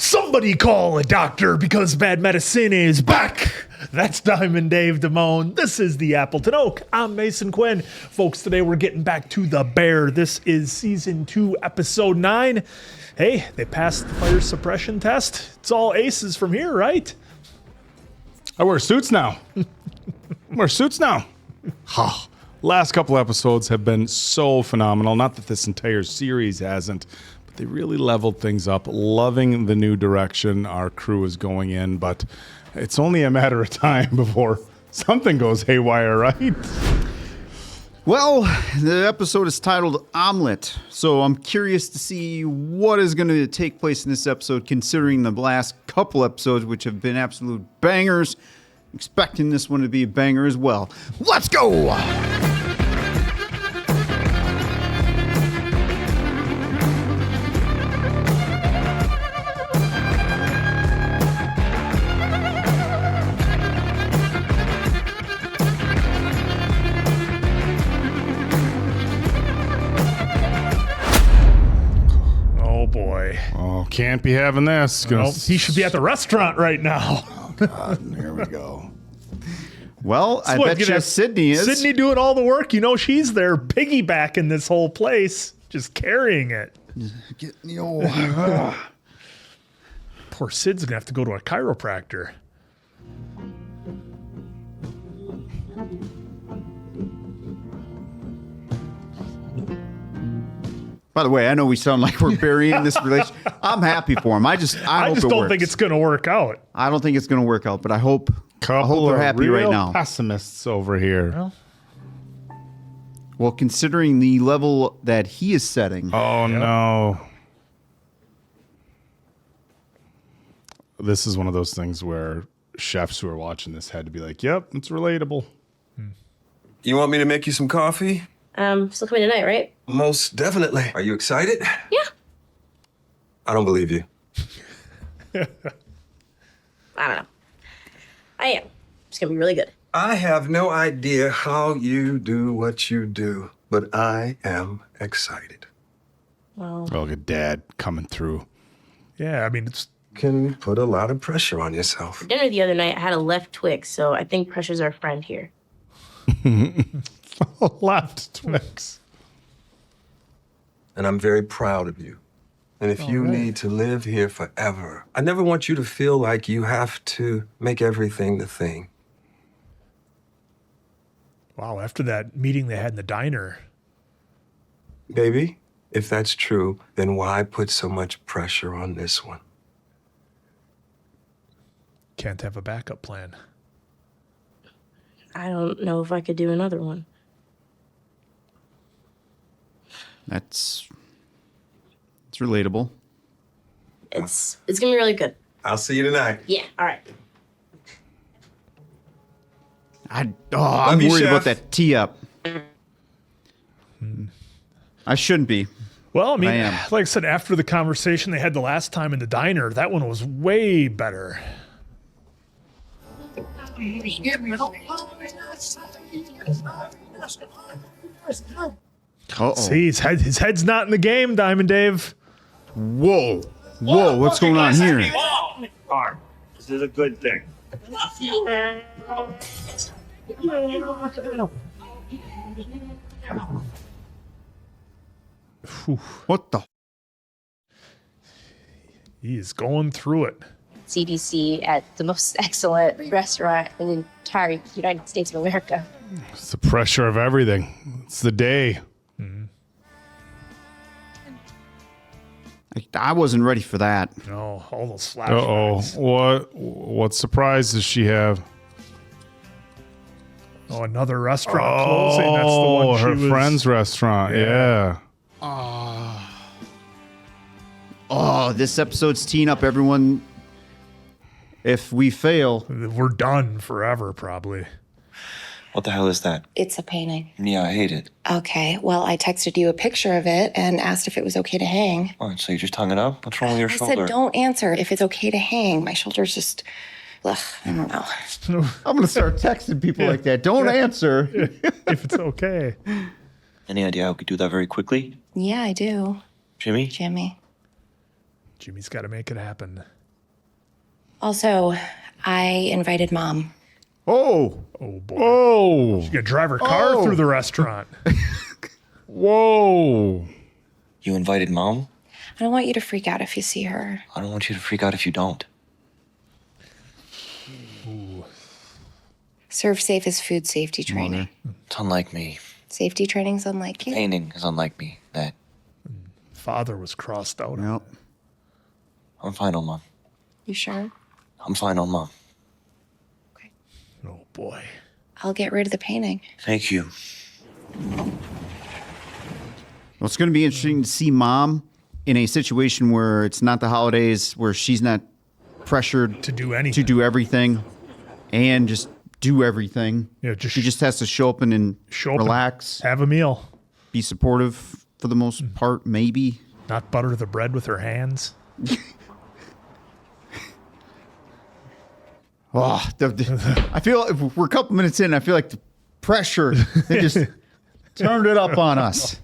Somebody call a doctor because bad medicine is back. That's Diamond Dave Damone. This is the Appleton Oak. I'm Mason Quinn. Folks, today we're getting back to the Bear. This is season 2, episode 9. Hey, they passed the fire suppression test. It's all aces from here, right? I wear suits now. Last couple episodes have been so phenomenal. Not that this entire series hasn't, but they really leveled things up. Loving the new direction our crew is going in, but it's only a matter of time before something goes haywire, right? Well, the episode is titled Omelet, so I'm curious to see what is going to take place in this episode, considering the last couple episodes, which have been absolute bangers. Expecting this one to be a banger as well. Let's go! Oh, boy. Oh, can't be having this. Well, he should be at the restaurant right now. God, here we go. Well, I bet you Sydney is. Sydney doing all the work. You know, she's there piggybacking this whole place, just carrying it. Poor Sid's going to have to go to a chiropractor. By the way, I know we sound like we're burying this relationship. I'm happy for him. I just don't think it's going to work out. I don't think it's going to work out, but I hope they're happy right now. Pessimists over here. Well, considering the level that he is setting. Oh, no. This is one of those things where chefs who are watching this had to be like, yep, it's relatable. You want me to make you some coffee? Still coming tonight, right? Most definitely. Are you excited? Yeah. I don't believe you. I don't know. I am. It's gonna be really good. I have no idea how you do what you do, but I am excited. Well, Oh, look at Dad coming through. Yeah, I mean, it's Can put a lot of pressure on yourself. for dinner the other night, I had a left Twix, so I think pressure's our friend here. Left Twix. And I'm very proud of you. And if you need to live here forever, I never want you to feel like you have to make everything the thing. wow, after that meeting they had in the diner. Baby, if that's true, then why put so much pressure on this one? Can't have a backup plan. I don't know if I could do another one. It's relatable. It's gonna be really good. I'll see you tonight. Yeah, all right. I'm you, worried about Chef. that tee-up. I shouldn't be. Well, I mean, I am. like I said, after the conversation they had the last time in the diner, that one was way better. Uh-oh. See, his head's not in the game, Diamond Dave. Whoa, what's going on here? This is a good thing. What the? He is going through it. CDC at the most excellent restaurant in the entire United States of America. It's the pressure of everything. It's the day. I wasn't ready for that. No, all those Uh-oh. flashbacks. What surprise does she have? Oh, another restaurant closing. That's the one her she was... friend's restaurant. Yeah. Oh, this episode's teeing up everyone. If we fail, We're done forever, probably. What the hell is that? It's a painting. Yeah, I hate it. Okay, well, I texted you a picture of it and asked if it was okay to hang. All right, so you just hung it up? What's wrong with your I shoulder? said don't answer if it's okay to hang. My shoulder's just, ugh, I don't know. I'm going to start texting people like that. Don't answer. If it's okay. Any idea how we could do that very quickly? Yeah, I do. Jimmy? Jimmy. Jimmy's got to make it happen. Also, I invited Mom. Oh, Oh boy. Oh, You could drive her car through the restaurant. whoa. You invited Mom? I don't want you to freak out if you see her. I don't want you to freak out if you don't. Serve safe is food safety training. It's unlike me. Safety training's unlike you. Painting is unlike me. That Father was crossed out. well, I'm fine on Mom. You sure? I'm fine on Mom. Oh boy. I'll get rid of the painting. Thank you. well, it's going to be interesting to see Mom in a situation where it's not the holidays, where she's not pressured To do anything. to do everything and just do everything. Yeah, just she just has to show up and show up and relax, have a meal. be supportive for the most part, maybe. Not butter the bread with her hands. Oh, I feel if we're a couple minutes in, I feel like the pressure, they just turned it up on us.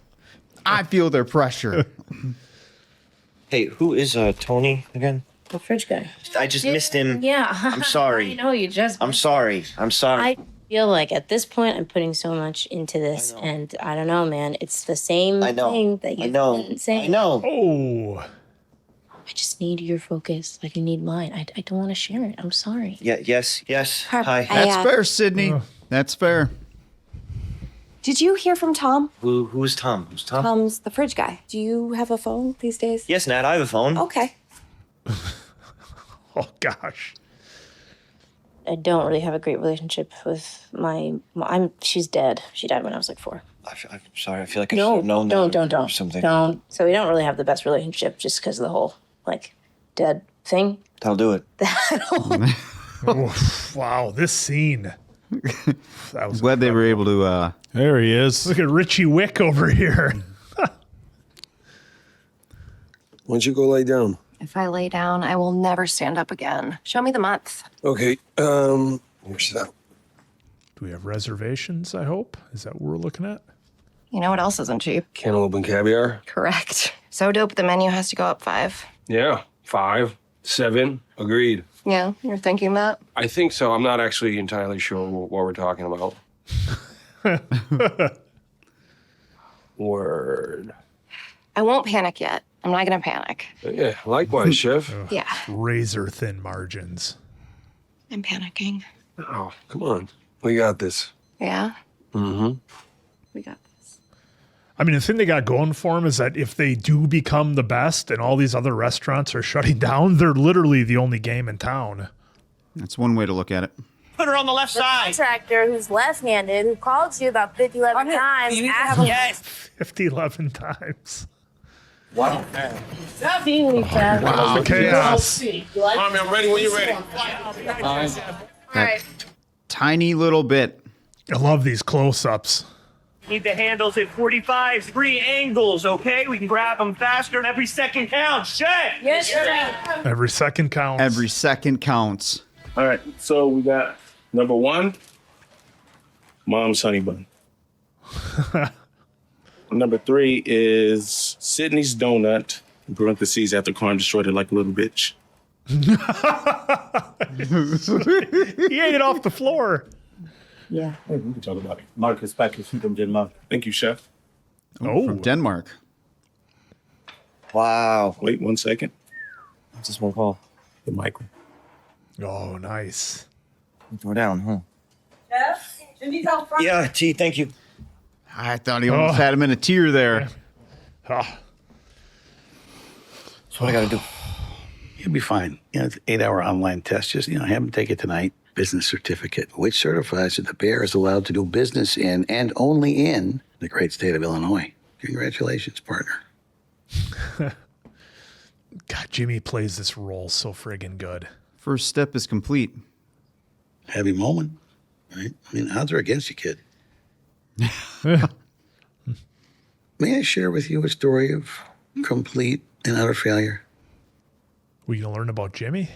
I feel their pressure. Hey, who is Tony again? The fridge guy. I just missed him. Yeah. I'm sorry. I know you just. I'm sorry. I'm sorry. I feel like at this point I'm putting so much into this, and I don't know, man. It's the same I know. thing that I you've know. been saying. I know. Oh. I just need your focus, like you need mine. I don't want to share it. I'm sorry. Yeah. Yes. Hi. That's fair, Sydney. That's fair. Did you hear from Tom? Who's Tom? Who's Tom? Tom's the fridge guy. Do you have a phone these days? Yes, Nat. I have a phone. Okay. Oh gosh. I don't really have a great relationship with my mom. She's dead. She died when I was like 4. I'm sorry. I feel like I should have known that. Don't. Or something. Don't. So we don't really have the best relationship just because of the whole like dead thing. That'll do it. Oof, wow, this scene. That was Glad they were able to. There he is. Look at Richie Wick over here. Why don't you go lay down? If I lay down, I will never stand up again. Show me the month. Okay, here's that. Do we have reservations, I hope? Is that what we're looking at? You know what else isn't cheap? Cantaloupe and caviar? Correct. So dope, the menu has to go up 5. Yeah, 5, 7, agreed. Yeah, you're thinking that? I think so. I'm not actually entirely sure what we're talking about. Word. I won't panic yet. I'm not gonna panic. Yeah, likewise, Chef. Yeah, Razor thin margins. I'm panicking. Oh, come on. We got this. Yeah? Mm-hmm. We got this. I mean, the thing they got going for them is that if they do become the best and all these other restaurants are shutting down, they're literally the only game in town. That's one way to look at it. Put her on the left side. Contractor who's left-handed who called you about 50, 11 times. Yes. 50, 11 times. Wow. Wow, the chaos. Carmy, I'm ready when you're ready. That tiny little bit. I love these close-ups. Need the handles at 45-degree angles, okay? We can grab them faster and every second counts. Check! Yes, sir. Every second counts. Every second counts. All right, so we got number 1, Mom's honey bun. Number 3 is Sydney's donut, in parentheses, after Carm destroyed it like a little bitch. He ate it off the floor. Yeah. We can talk about it. Marcus Bacchus from Denmark. Thank you, Chef. Oh, From Denmark. Wow. Wait 1 second. What's this one called? The micro. Oh, nice. Throw down, huh? Chef, Jimmy's out front. Yeah, tea, thank you. I thought he almost had him in a tear there. Ah, That's what I gotta do. You'll be fine. You know, it's an 8-hour online test. Just, have him take it tonight. Business certificate, which certifies that the bear is allowed to do business in and only in the great state of Illinois. Congratulations, partner. God, Jimmy plays this role so friggin' good. First step is complete. Heavy moment, right? I mean, odds are against you, kid. May I share with you a story of complete and utter failure? We gonna learn about Jimmy?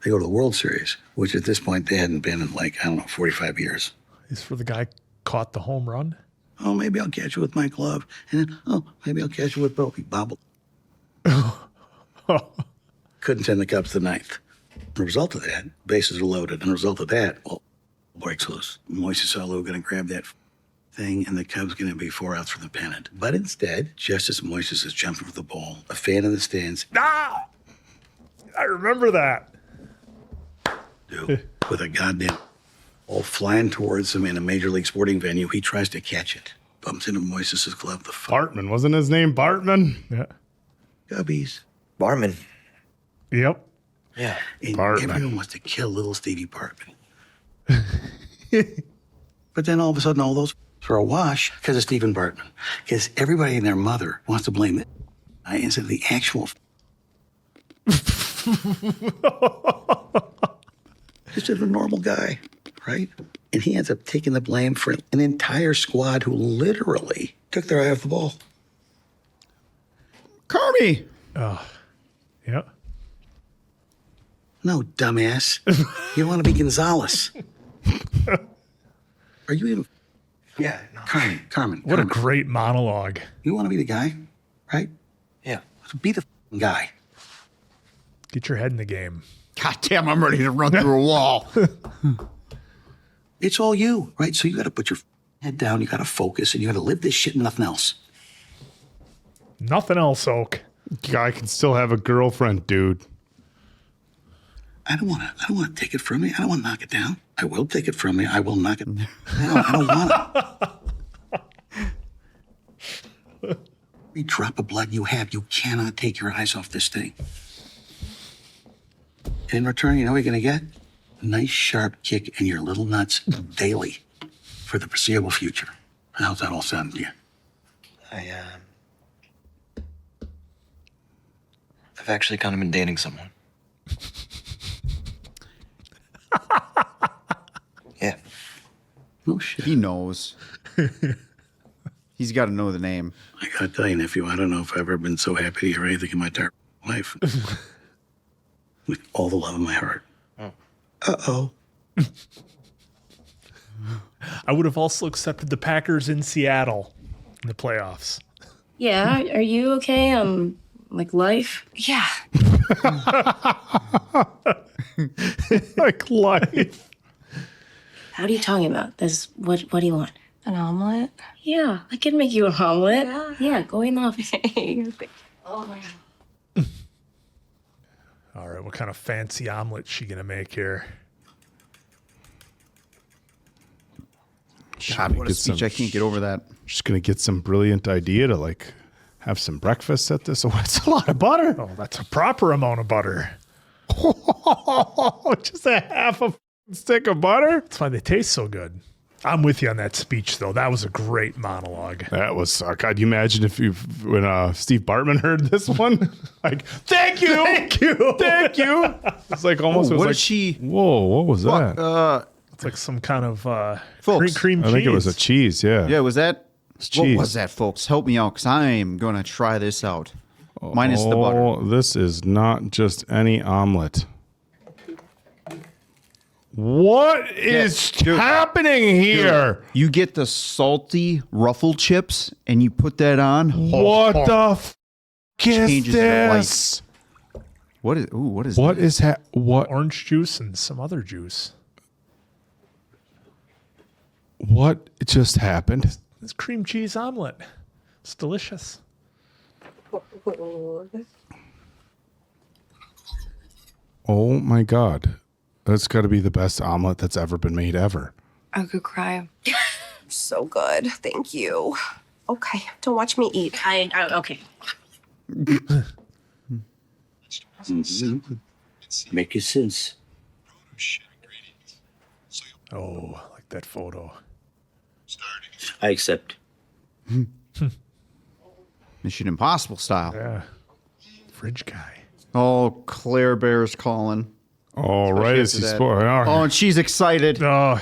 They go to the World Series, which at this point they hadn't been in 45 years. He's for the guy caught the home run. Oh, maybe I'll catch you with my glove. And then, maybe I'll catch you with both. He bobbled. Couldn't send the Cubs the ninth. The result of that, bases are loaded. And the result of that, well, breaks loose. Moises Alou going to grab that thing, and the Cubs going to be 4 outs from the pennant. But instead, just as Moises is jumping for the ball, a fan in the stands, Ah! I remember that. dude, with a goddamn ball flying towards him in a major league sporting venue, he tries to catch it. Bumps into Moises' glove. The Bartman. Wasn't his name Bartman? Yeah. Cubbies. Bartman. Yep. Yeah. And Bartman. everyone wants to kill little Stevie Bartman. But then all of a sudden, all those are a wash because of Stephen Bartman. Because everybody and their mother wants to blame it instead of the actual. Just a normal guy, right? And he ends up taking the blame for an entire squad who literally took their eye off the ball. Carmy! Yeah. No, dumbass. You want to be Gonzalez. Are you even? Yeah. No. Carmen. What a Carmen. great monologue. You want to be the guy, right? Yeah. Be the guy. Get your head in the game. God damn, I'm ready to run through a wall. It's all you, right? So you got to put your head down. You got to focus, and you got to live this shit and nothing else. Nothing else, Oak. Guy can still have a girlfriend, dude. I don't want to take it from you. I don't want to knock it down. I will take it from you. I will knock it down. I don't want it. Every drop of blood you have, you cannot take your eyes off this thing. In return, you know what you're going to get? A nice sharp kick in your little nuts daily for the foreseeable future. How's that all sound to you? I've actually kind of been dating someone. Yeah. No shit. He knows. He's got to know the name. I gotta tell you, nephew, I don't know if I've ever been so happy to hear anything in my entire life. With all the love in my heart. Oh. Uh-oh. I would have also accepted the Packers in Seattle in the playoffs. Yeah, are you okay? Like life? Yeah. Like life. What are you talking about? What do you want? An omelet? Yeah, I can make you an omelet. Yeah, go in the office. Oh my God. All right, what kind of fancy omelet she gonna make here? God, what a speech. I can't get over that. Just gonna get some brilliant idea to like have some breakfast at this. Oh, that's a lot of butter. Oh, that's a proper amount of butter. Just a half a stick of butter. That's why they taste so good. I'm with you on that speech, though. That was a great monologue. That was, God, you imagine when Steve Bartman heard this one? Like, thank you. Thank you. Thank you. It's like almost, Oh, it was what like, is she? whoa, what was that? It's like some kind of Folks, cream cheese. I think it was a cheese, yeah. Yeah, was that? What cheese. was that, folks? Help me out, because I am going to try this out. Minus the butter. Oh, this is not just any omelet. What is dude. happening here? You get the salty ruffle chips, and you put that on. What the f*** is Changes your life. this? What is? Ooh, what is? What this? is what? Orange juice and some other juice. What just happened? It's cream cheese omelet. It's delicious. Oh my God. That's got to be the best omelet that's ever been made ever. I could cry. So good. Thank you. Okay, don't watch me eat. Okay. Make sense. Oh, I like that photo. I accept. Mission Impossible style. Yeah. Fridge guy. Oh, Claire Bear's calling. Oh, right as after he's that. spoiled. Oh, and she's excited. Oh,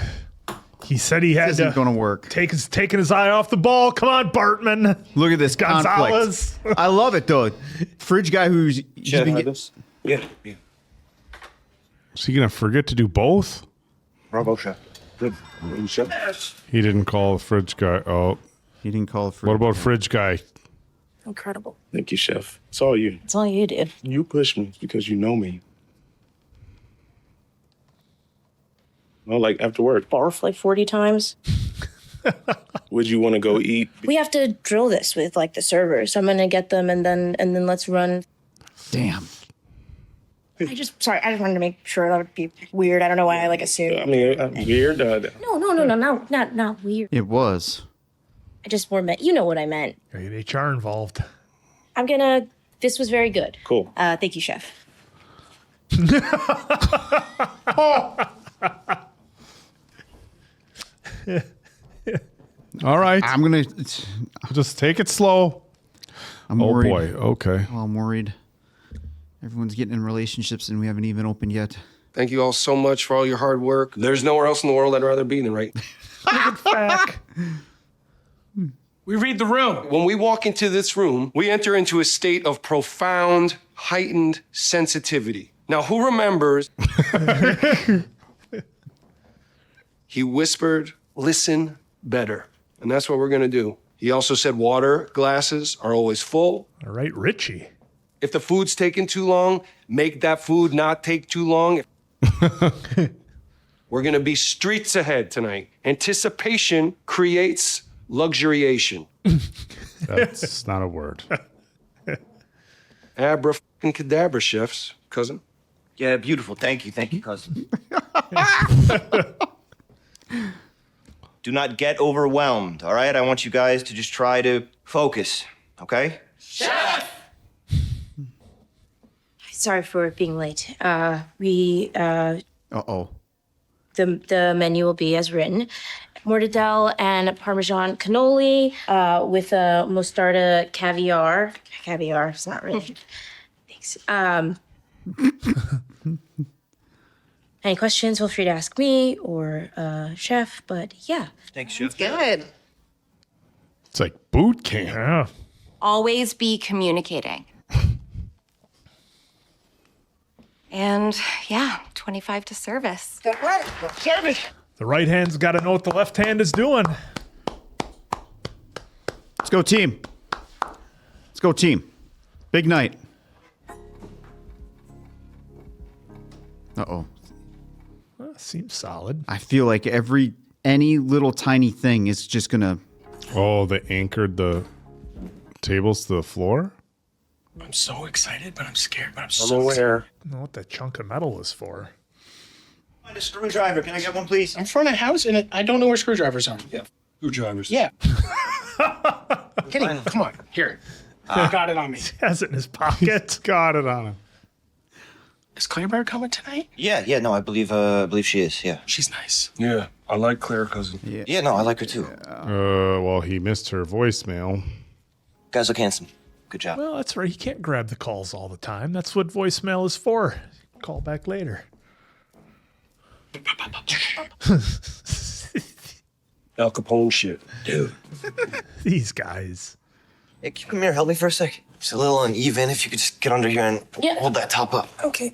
he said he had This isn't to going to work. taking his eye off the ball. Come on, Bartman. Look at this Gonzalez. conflict. I love it, though. Fridge guy who's Chad, been have this? Yeah. Is he going to forget to do both? Bravo, chef. Good. Chef. He didn't call the fridge guy. Oh, He didn't call it. what about fridge guy? Incredible. Thank you, chef. It's all you. It's all you did. You push me because you know me. Oh, like after work? Barf like 40 times. Would you want to go eat? We have to drill this with like the servers. So I'm gonna get them and then let's run. Damn. I just wanted to make sure that would be weird. I don't know why I like assumed. I mean, weird. No, not weird. It was. I just more meant, you know what I meant. Get HR involved. This was very good. Cool. Thank you, chef. All right. I'm going to... Just take it slow. I'm Oh, worried. boy. Okay. Well, I'm worried. Everyone's getting in relationships and we haven't even opened yet. Thank you all so much for all your hard work. There's nowhere else in the world I'd rather be than right. We read the room. When we walk into this room, we enter into a state of profound, heightened sensitivity. Now, who remembers? He whispered, "Listen better." And that's what we're going to do. He also said water glasses are always full. All right, Richie. If the food's taking too long, make that food not take too long. We're going to be streets ahead tonight. Anticipation creates luxuriation. That's not a word. Abra-cadabra, chefs, cousin. Yeah, beautiful. Thank you, cousin. Do not get overwhelmed, all right? I want you guys to just try to focus, okay? Sorry for being late. The menu will be as written. Mortadelle and Parmesan cannoli with a mostarda caviar. Caviar, it's not really. Thanks. Any questions, feel free to ask me or chef, but yeah. Thanks, chef. Good. It's like boot camp. Yeah. Always be communicating. And yeah, 25 to service. The right hand's got to know what the left hand is doing. Let's go, team. Let's go, team. Big night. Uh-oh. Well, seems solid. I feel like any little tiny thing is just going to... Oh, they anchored the tables to the floor? I'm so excited, but I'm scared, but I'm I'm aware. I don't know what that chunk of metal is for. Find a screwdriver. Can I get one, please? in front of house, and I don't know where screwdrivers are. Yeah, screwdrivers. Yeah. Kenny, come on, here. Got it on me. He has it in his pocket. Got it on him. Is Claire Bear coming tonight? Yeah, no, I believe she is, yeah. She's nice. Yeah, I like Claire, cousin. Yeah, no, I like her too. Well, he missed her voicemail. Guys look handsome. Good job. Well, that's right. He can't grab the calls all the time. That's what voicemail is for. Call back later. Al Capone shit. Dude. These guys. Hey, can you come here, help me for a sec? It's a little uneven. If you could just get under here and hold that top up. Okay.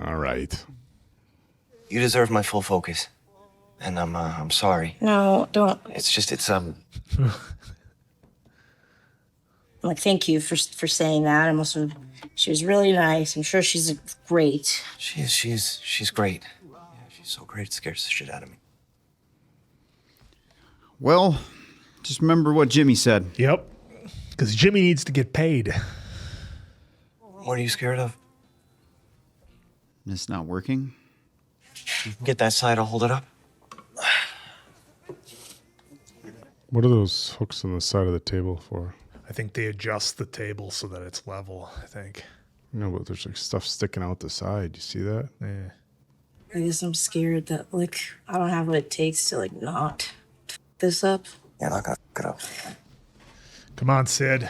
All right. You deserve my full focus. And I'm sorry. No, don't. It's Like, thank you for saying that. I'm also, she was really nice. I'm sure she's great. She's great. Yeah, she's so great. It scares the shit out of me. Well, just remember what Jimmy said. Yep. Because Jimmy needs to get paid. What are you scared of? It's not working. Get that side. I'll hold it up. What are those hooks on the side of the table for? I think they adjust the table so that it's level, I think. No, but there's like stuff sticking out the side. You see that? Yeah. I guess I'm scared that, like, I don't have what it takes to, like, not f this up. Yeah, not gonna fuck it up. Come on, Sid.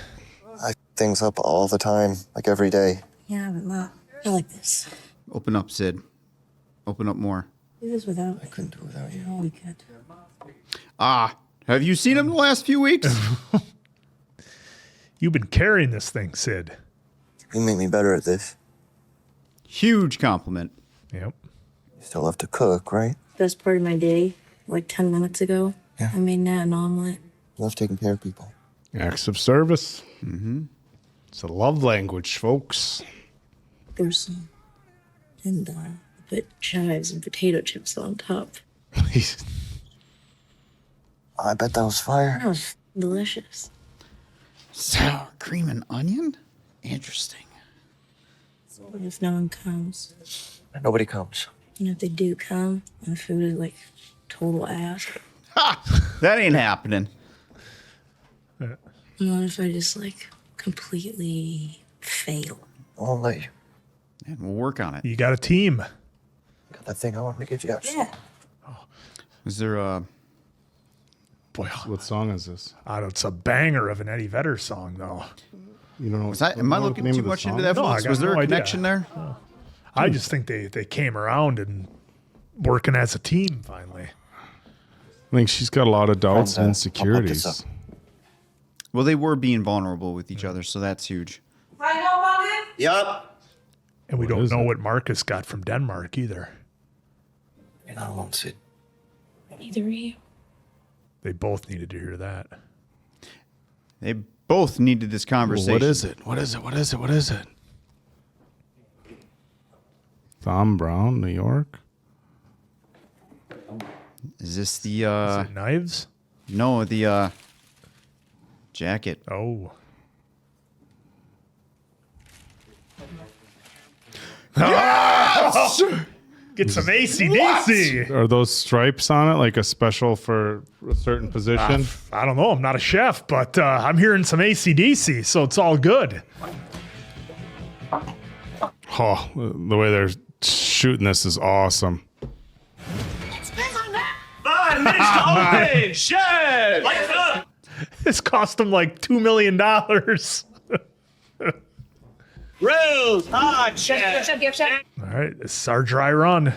I f things up all the time, like every day. Yeah, but not like this. Open up, Sid. Open up more. Do this without. I couldn't do it without you. Oh, we could. Have you seen him the last few weeks? You've been carrying this thing, Sid. You make me better at this. Huge compliment. Yep. You still have to cook, right? Best part of my day, like 10 minutes ago. Yeah. I made Nat an omelet. Love taking care of people. Acts of service. Mm-hmm. It's a love language, folks. There's some And put chives and potato chips on top. I bet that was fire. Oh, delicious. Sour cream and onion? Interesting. What if no one comes? Nobody comes. And if they do come, and the food is like total ass. That ain't happening. And what if I just like completely fail? I'll let you. And we'll work on it. You got a team. Got that thing I wanted to give you. Yeah. Is there a... Boy, What song is this? it's a banger of an Eddie Vedder song, though. You don't know. Was am I looking too much into that? No, I Was got there no a idea. connection there? I just think they came around and working as a team finally. I think she's got a lot of doubts and I'll put this insecurities. up. Well, they were being vulnerable with each other, so that's huge. Yup. And we What don't is know it? what Marcus got from Denmark either. You're not alone, Sid. Neither are you. They both needed to hear that. They both needed this conversation. What is it? What is it? What is it? What is it? Thom Brown, New York. Is this the... Is it knives? No, the jacket. Oh. Get some AC/DC. Are those stripes on it like a special for a certain position? I don't know. I'm not a chef, but I'm hearing some AC/DC, so it's all good. Oh, the way they're shooting this is awesome. 5 minutes to open. Chef. Lights up. This cost them like $2 million. Grills. Hot. Chef. All right, this is our dry run.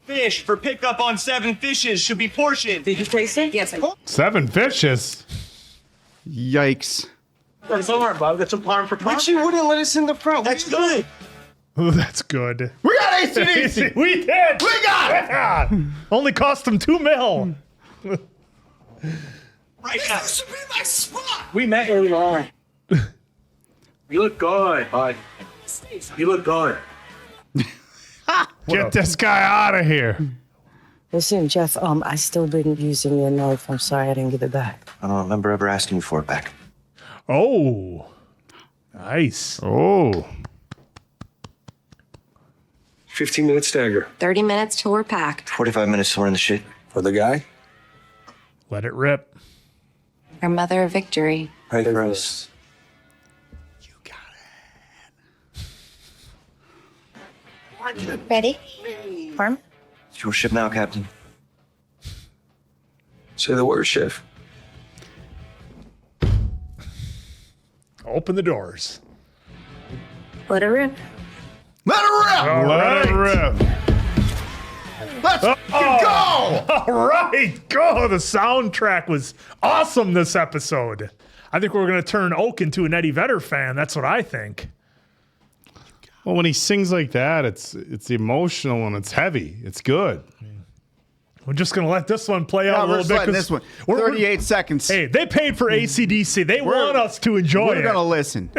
Fish for pickup on 7 fishes should be portioned. Did you taste it? Yes. 7 fishes. Yikes. That's all right, Bob. That's a farm for But you wouldn't let us in the front. That's good. Oh, that's good. We got AC/DC! We did. We got it! Only cost them $2 million. Right now. This should be my spot. We met earlier on. You look good, bud. You look good. Get this guy out of here. Listen, Jeff, I still been using your knife. I'm sorry I didn't give it back. I don't remember ever asking you for it back. Oh, nice. Oh. 15 minute stagger. 30 minutes till we're packed. 45 minutes till we're in the shit. For the guy? Let it rip. Our mother of victory. Pray for us. Ready? Farm? It's your ship now, Captain. Say the word, Chef. Open the doors. Let it rip. Let it rip! All Let it right. rip. Let's go! All right, go. The soundtrack was awesome this episode. I think we're going to turn Oak into an Eddie Vedder fan. That's what I think. Well, when he sings like that, it's emotional and it's heavy. It's good. We're just going to let this one play out a We're little just bit. letting 'cause this one. we're- 38 seconds. Hey, they paid for AC/DC. They want us to enjoy We're it. going to listen.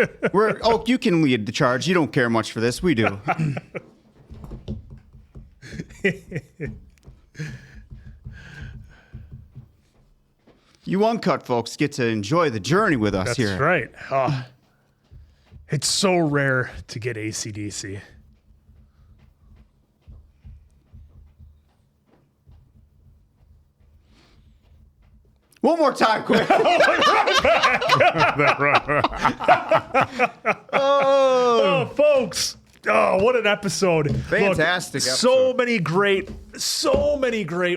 Oak, you can lead the charge. You don't care much for this. We do. You uncut folks get to enjoy the journey with us That's here. right. It's so rare to get AC/DC. One more time, quick. Oh, folks. Oh, what an episode. Fantastic So many great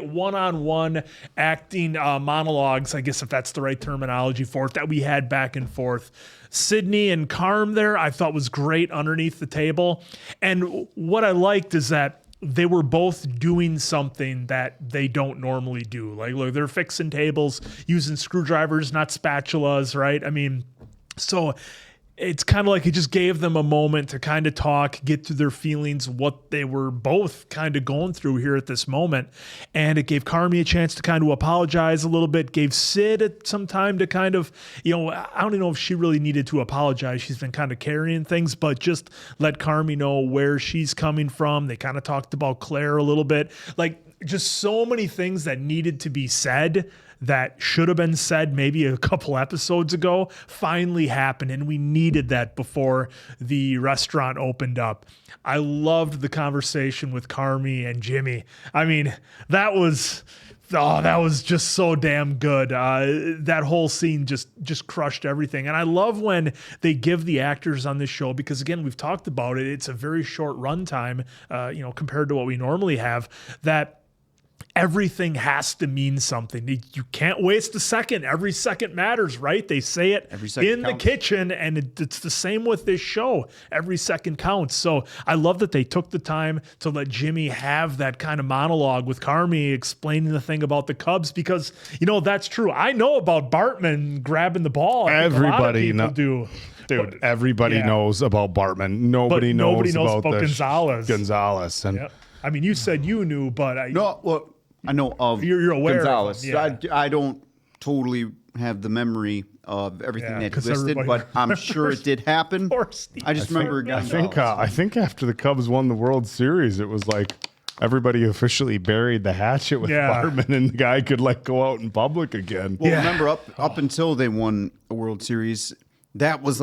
one-on-one acting monologues, I guess if that's the right terminology for it, that we had back and forth. Sydney and Carm there, I thought was great underneath the table. And what I liked is that they were both doing something that they don't normally do. Like, look, they're fixing tables using screwdrivers, not spatulas, right? I mean, so it's kind of like it just gave them a moment to kind of talk, get to their feelings, what they were both kind of going through here at this moment. And it gave Carmy a chance to kind of apologize a little bit, gave Sid some time to kind of, I don't even know if she really needed to apologize. She's been kind of carrying things, but just let Carmy know where she's coming from. They kind of talked about Claire a little bit. Like, just so many things that needed to be said that should have been said maybe a couple episodes ago finally happened, and we needed that before the restaurant opened up. I loved the conversation with Carmy and Jimmy. I mean, that was just so damn good. That whole scene just crushed everything. And I love when they give the actors on this show, because again, we've talked about it. It's a very short runtime, compared to what we normally have, that everything has to mean something. You can't waste a second. Every second matters, right? They say it in the kitchen, and it's the same with this show. Every second counts. So I love that they took the time to let Jimmy have that kind of monologue with Carmy explaining the thing about the Cubs, because, that's true. I know about Bartman grabbing the ball. Everybody do. Dude, everybody knows about Bartman. Nobody knows about Gonzalez. And yep. I mean, you said you knew, but I know of you're aware Gonzalez. Of I don't totally have the memory of everything that you listed, but I'm sure it did happen. I just remember a guy. I think after the Cubs won the World Series, it was like everybody officially buried the hatchet with Bartman, and the guy could go out in public again. Well, remember up until they won a World Series, that was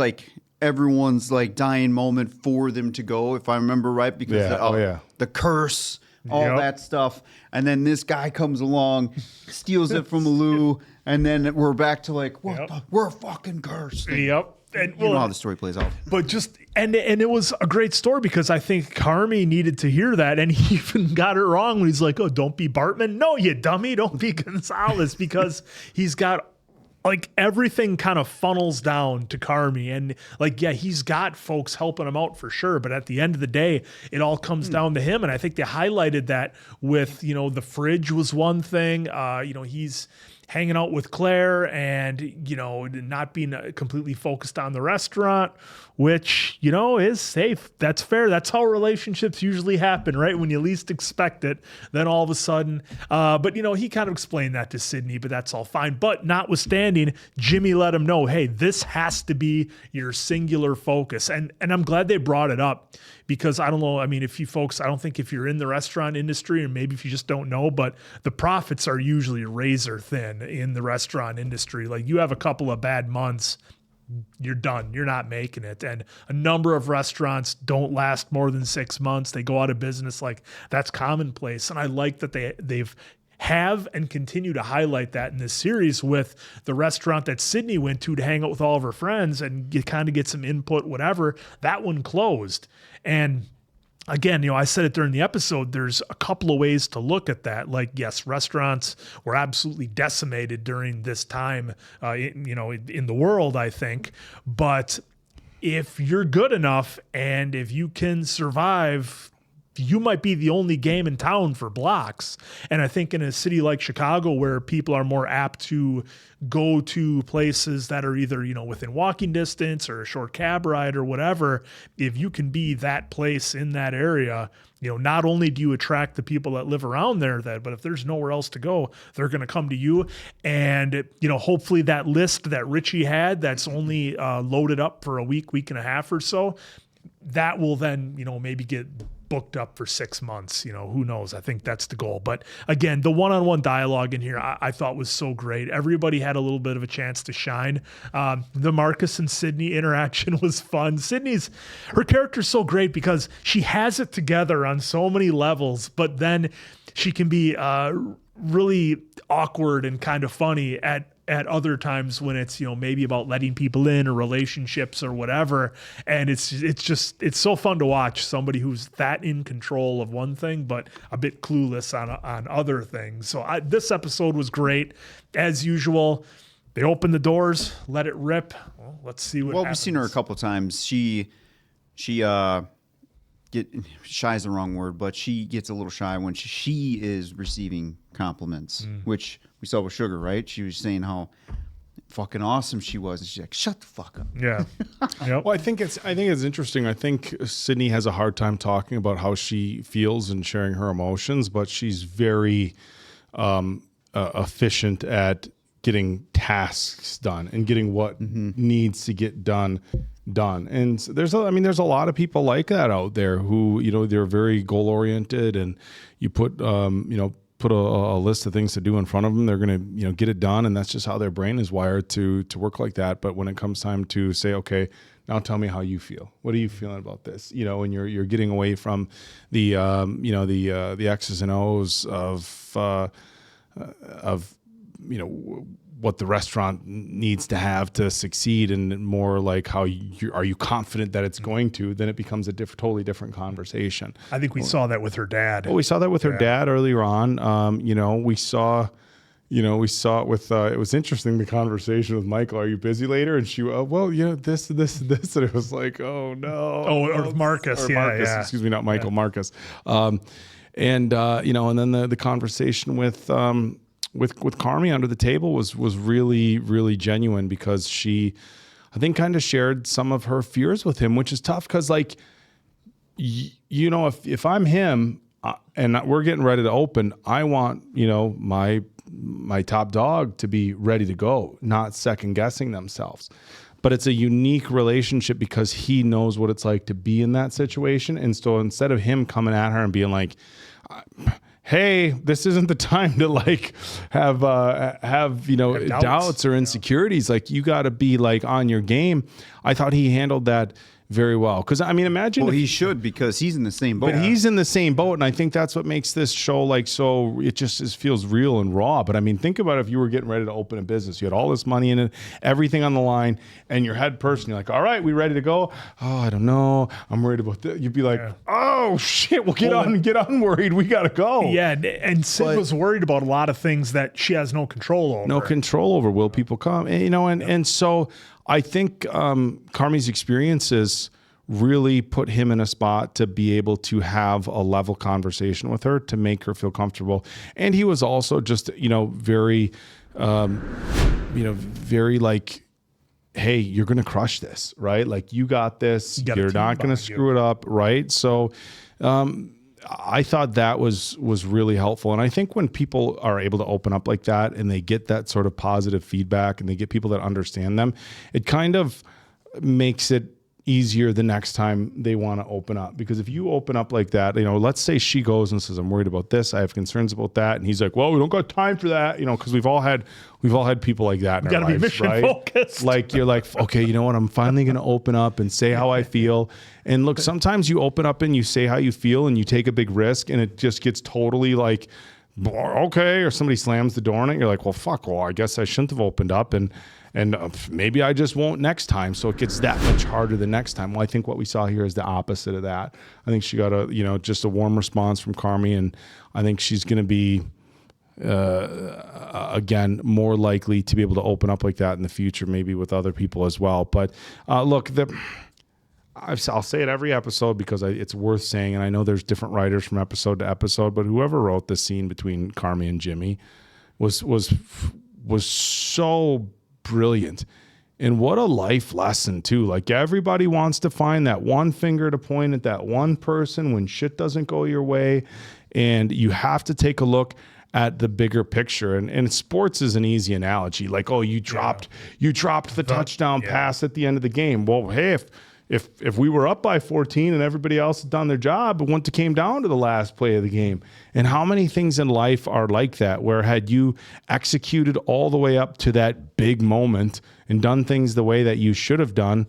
everyone's dying moment for them to go, if I remember right, because the curse. All that stuff. And then this guy comes along, steals it from Lou, and then we're back to we're fucking cursed. Yep. And you know how the story plays out. But and it was a great story, because I think Carmy needed to hear that, and he even got it wrong when he's like, "Oh, don't be Bartman." No, you dummy, don't be Gonzalez, because he's got everything kind of funnels down to Carmy, and he's got folks helping him out for sure, but at the end of the day, it all comes down to him. And I think they highlighted that with, the fridge was one thing, he's hanging out with Claire and, not being completely focused on the restaurant, which, is safe. That's fair. That's how relationships usually happen, right? When you least expect it, then all of a sudden, but he kind of explained that to Sydney, but that's all fine. But notwithstanding, Jimmy let him know, hey, this has to be your singular focus. And I'm glad they brought it up, because I don't know. I mean, if you folks, I don't think if you're in the restaurant industry, or maybe if you just don't know, but the profits are usually razor thin in the restaurant industry. You have a couple of bad months, you're done. You're not making it. And a number of restaurants don't last more than 6 months. They go out of business. That's commonplace. And I like that they've and continue to highlight that in this series with the restaurant that Sydney went to hang out with all of her friends and kind of get some input, whatever. That one closed. And again, I said it during the episode, there's a couple of ways to look at that. Yes, restaurants were absolutely decimated during this time, in the world, I think. But if you're good enough and if you can survive, you might be the only game in town for blocks. And I think in a city like Chicago, where people are more apt to go to places that are either, within walking distance or a short cab ride or whatever, if you can be that place in that area, not only do you attract the people that live around there, but if there's nowhere else to go, they're going to come to you. And, hopefully that list that Richie had, that's only loaded up for a week and a half or so, that will then, maybe get booked up for 6 months. Who knows? I think that's the goal. But again, the one-on-one dialogue in here, I thought was so great. Everybody had a little bit of a chance to shine. The Marcus and Sydney interaction was fun. Her character's so great because she has it together on so many levels, but then she can be really awkward and kind of funny at other times when it's, maybe about letting people in or relationships or whatever. And it's so fun to watch somebody who's that in control of one thing, but a bit clueless on other things. So this episode was great. As usual, they open the doors, let it rip. Well, let's see what happens. We've seen her a couple of times. She shy is the wrong word, but she gets a little shy when she is receiving compliments, which we saw with Sugar, right? She was saying how fucking awesome she was. And she's like, shut the fuck up. Yeah. Yep. Well, I think it's interesting. I think Sydney has a hard time talking about how she feels and sharing her emotions, but she's very efficient at getting tasks done and getting what needs to get done. And there's a lot of people like that out there who, they're very goal oriented, and you put a list of things to do in front of them, they're going to, get it done. And that's just how their brain is wired to work like that. But when it comes time to say, okay, now tell me how you feel. What are you feeling about this? And you're getting away from the X's and O's of what the restaurant needs to have to succeed, and more like are you confident that it's going to, then it becomes a totally different conversation. I think we saw that with her dad. Well, we saw that with her dad earlier on. We saw it with, it was interesting, the conversation with Michael. Are you busy later? And she, this. And it was like, oh no. Or Marcus. Excuse me, not Michael, Marcus. And then the conversation with Carmy under the table was really, really genuine, because she, I think, kind of shared some of her fears with him, which is tough because, if I'm him and we're getting ready to open, I want, my top dog to be ready to go, not second guessing themselves. But it's a unique relationship because he knows what it's like to be in that situation. And so instead of him coming at her and being like, hey, this isn't the time to have doubts or insecurities. You got to be on your game. I thought he handled that very well. Because imagine. Well, he should, because he's in the same boat. But he's in the same boat, and I think that's what makes this show so. It just feels real and raw. But think about if you were getting ready to open a business, you had all this money in it, everything on the line, and your head person, you're like, all right, we ready to go? Oh, I don't know, I'm worried about this. You'd be like, oh shit, well get unworried, we gotta go. Yeah, and Sid was worried about a lot of things that she has no control over. No control over. Will people come? And so I think Carmy's experiences really put him in a spot to be able to have a level conversation with her to make her feel comfortable. And he was also just, very, very hey, you're going to crush this, right? You got this. You're not going to screw it up, right? So I thought that was really helpful. And I think when people are able to open up like that and they get that sort of positive feedback and they get people that understand them, it kind of makes it easier the next time they want to open up. Because if you open up like that, let's say she goes and says, I'm worried about this, I have concerns about that, and he's like, well, we don't got time for that, because we've all had people like that in our lives. Gotta be mission focused. You're like, okay, you know what, I'm finally going to open up and say how I feel. And look, sometimes you open up and you say how you feel and you take a big risk, and it just gets totally okay, or somebody slams the door on it, you're like, well, I guess I shouldn't have opened up, and maybe I just won't next time. So it gets that much harder the next time. Well, I think what we saw here is the opposite of that. I think she got just a warm response from Carmy, and I think she's going to be, again, more likely to be able to open up like that in the future, maybe with other people as well. But look, I'll say it every episode because it's worth saying, and I know there's different writers from episode to episode, but whoever wrote the scene between Carmy and Jimmy was so brilliant. And what a life lesson too. Everybody wants to find that one finger to point at that one person when shit doesn't go your way. And you have to take a look at the bigger picture. And sports is an easy analogy. You dropped the touchdown pass at the end of the game. Well, hey, if we were up by 14 and everybody else had done their job, it came down to the last play of the game. And how many things in life are like that, where had you executed all the way up to that big moment and done things the way that you should have done,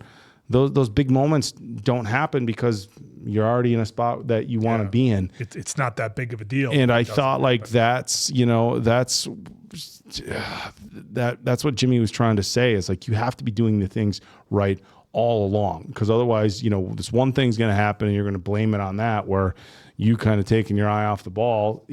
those big moments don't happen because you're already in a spot that you want to be in. It's not that big of a deal. And I thought that's what Jimmy was trying to say, is you have to be doing the things right all along, because otherwise, this one thing's going to happen and you're going to blame it on that, where you kind of taking your eye off the ball,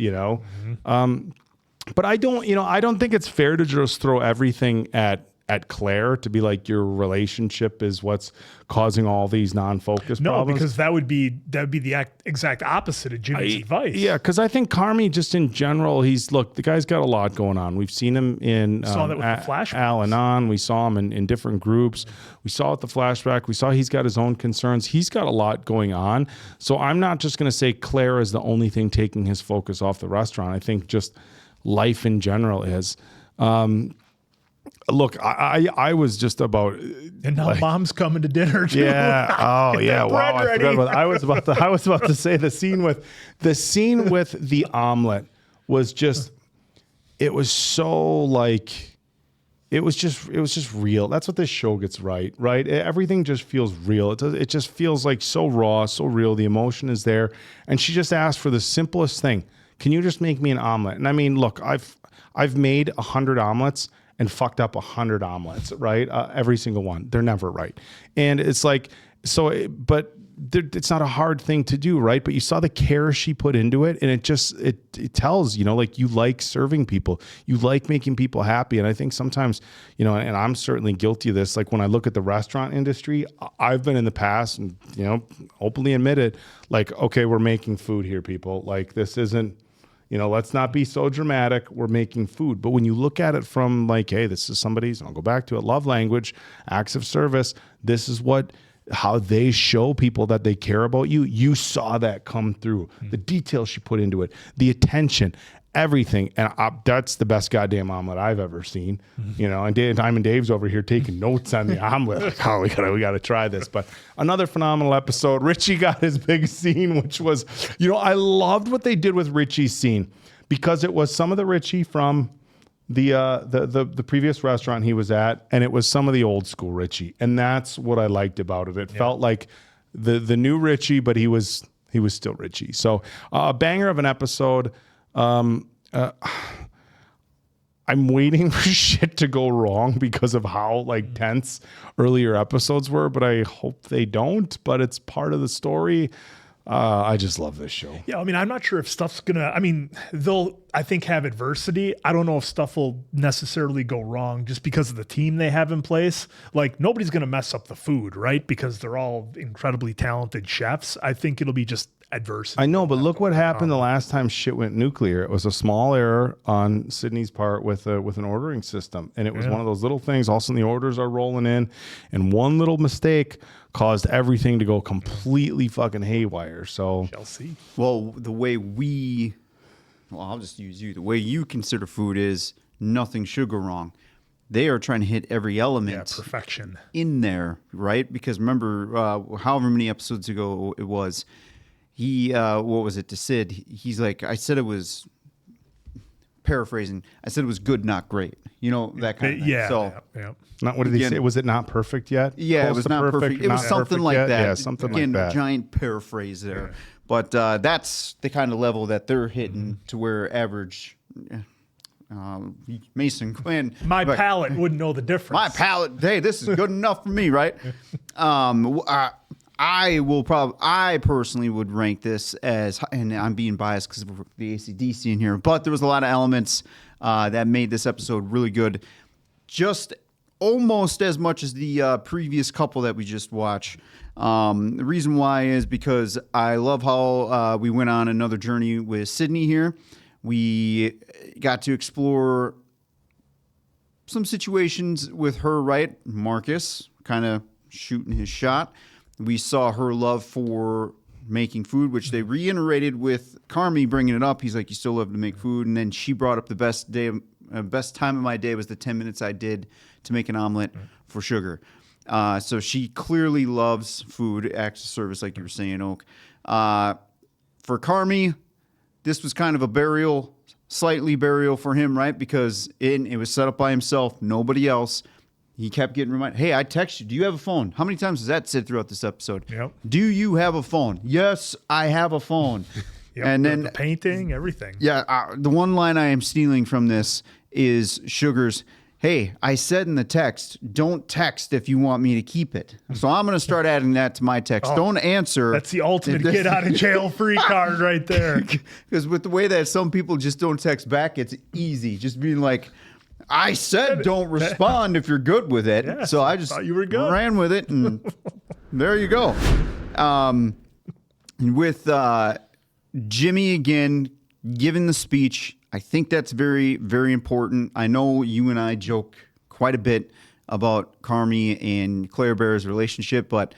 But I don't think it's fair to just throw everything at at Claire to be like, your relationship is what's causing all these non-focus problems? No, because that would be the exact opposite of Jimmy's advice. Yeah, because I think Carmy, just in general, the guy's got a lot going on. We've seen him in saw that with the flashbacks. Al-Anon. We saw him in different groups. We saw it the flashback. We saw he's got his own concerns. He's got a lot going on. So I'm not just going to say Claire is the only thing taking his focus off the restaurant. I think just life in general is. Look, I was just about, and now Mom's coming to dinner too. Yeah. Oh, yeah. Wow. I Ready. forgot about I was about to say the scene with the omelet was just. It was so like. It was just real. That's what this show gets right. Everything just feels real. It just feels like so raw, so real. The emotion is there, and she just asked for the simplest thing. Can you just make me an omelet? And I mean, look, I've made 100 omelets and fucked up 100 omelets, right? Every single one. They're never right. And it's like, it's not a hard thing to do, right? But you saw the care she put into it, and it tells, like, you like serving people. You like making people happy. And I think sometimes, and I'm certainly guilty of this, like when I look at the restaurant industry, I've been in the past and, openly admit it, like, okay, we're making food here, people. Like, this isn't, let's not be so dramatic. We're making food. But when you look at it from like, hey, this is somebody's, I'll go back to it, love language, acts of service. This is how they show people that they care about you. You saw that come through. The details she put into it, the attention, everything. And that's the best goddamn omelet I've ever seen. And Diamond Dave's over here taking notes on the omelet. Like, oh, we got to try this. But another phenomenal episode. Richie got his big scene, which was, I loved what they did with Richie's scene, because it was some of the Richie from the previous restaurant he was at, and it was some of the old school Richie, and that's what I liked about it. It felt like the new Richie, but he was still Richie. So a banger of an episode. I'm waiting for shit to go wrong because of how like tense earlier episodes were, but I hope they don't. But it's part of the story. I just love this show. Yeah, I mean, I'm not sure if stuff's gonna. I mean, they'll, I think, have adversity. I don't know if stuff will necessarily go wrong just because of the team they have in place. Like, nobody's gonna mess up the food, right? Because they're all incredibly talented chefs. I think it'll be just adversity. I know, but look what happened the last time shit went nuclear. It was a small error on Sydney's part with an ordering system, and it was one of those little things. All of a sudden, the orders are rolling in, and one little mistake caused everything to go completely fucking haywire. So, shall see. Well, I'll just use you. The way you consider food is nothing should go wrong. They are trying to hit every element, perfection in there, right? Because remember, however many episodes ago it was, he, what was it to Sid? He's like, I said it was, paraphrasing, I said it was good, not great. That kind of thing. Yeah. So, yeah. Not what did he say? Was it not perfect yet? Yeah, Close it was to not perfect. It was something like that. Yeah, something like that. Giant paraphrase there. Yeah. But that's the kind of level that they're hitting to where average Mason Quinn. My palate wouldn't know the difference. My palate, hey, this is good enough for me, right? I personally would rank this as, and I'm being biased because of the AC/DC in here, but there was a lot of elements that made this episode really good. Just almost as much as the previous couple that we just watched. The reason why is because I love how we went on another journey with Sydney here. We got to explore some situations with her, right? Marcus kind of shooting his shot. We saw her love for making food, which they reiterated with Carmy bringing it up. He's like, you still love to make food. And then she brought up the best time of my day was the 10 minutes I did to make an omelet for Sugar. So she clearly loves food, acts of service, like you were saying, Oak. For Carmy, this was kind of a slightly burial for him, right? Because it was set up by himself, nobody else. He kept getting reminded, hey, I text you. Do you have a phone? How many times does that sit throughout this episode? Yep. Do you have a phone? Yes, I have a phone. Yep, and then the painting, everything. Yeah, the one line I am stealing from this is Sugar's, hey, I said in the text, don't text if you want me to keep it. So I'm going to start adding that to my text. Don't answer. That's the ultimate get out of jail free card right there. Because with the way that some people just don't text back, it's easy. Just being like, I said don't respond if you're good with it. Yeah, so I just thought you were good. ran with it, and there you go. With Jimmy again giving the speech, I think that's very, very important. I know you and I joke quite a bit about Carmy and Claire Bear's relationship, but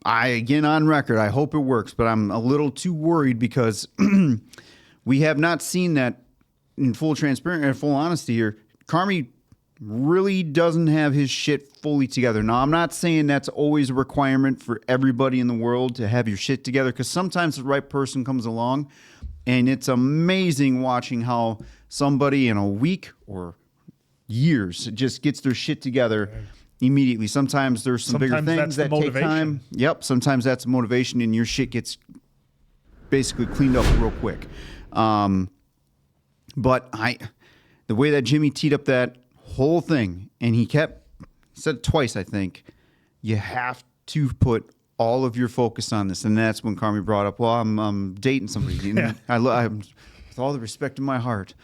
again, on record, I hope it works, but I'm a little too worried because we have not seen that in full transparency and full honesty here. Carmy really doesn't have his shit fully together. Now, I'm not saying that's always a requirement for everybody in the world to have your shit together, because sometimes the right person comes along, and it's amazing watching how somebody in a week or years just gets their shit together immediately. Sometimes there's some bigger things that take time. Yep. Sometimes that's motivation, and your shit gets basically cleaned up real quick. But the way that Jimmy teed up that whole thing, and he said it twice, I think, you have to put all of your focus on this. And that's when Carmy brought up, well, I'm dating somebody. And I'm, with all the respect in my heart,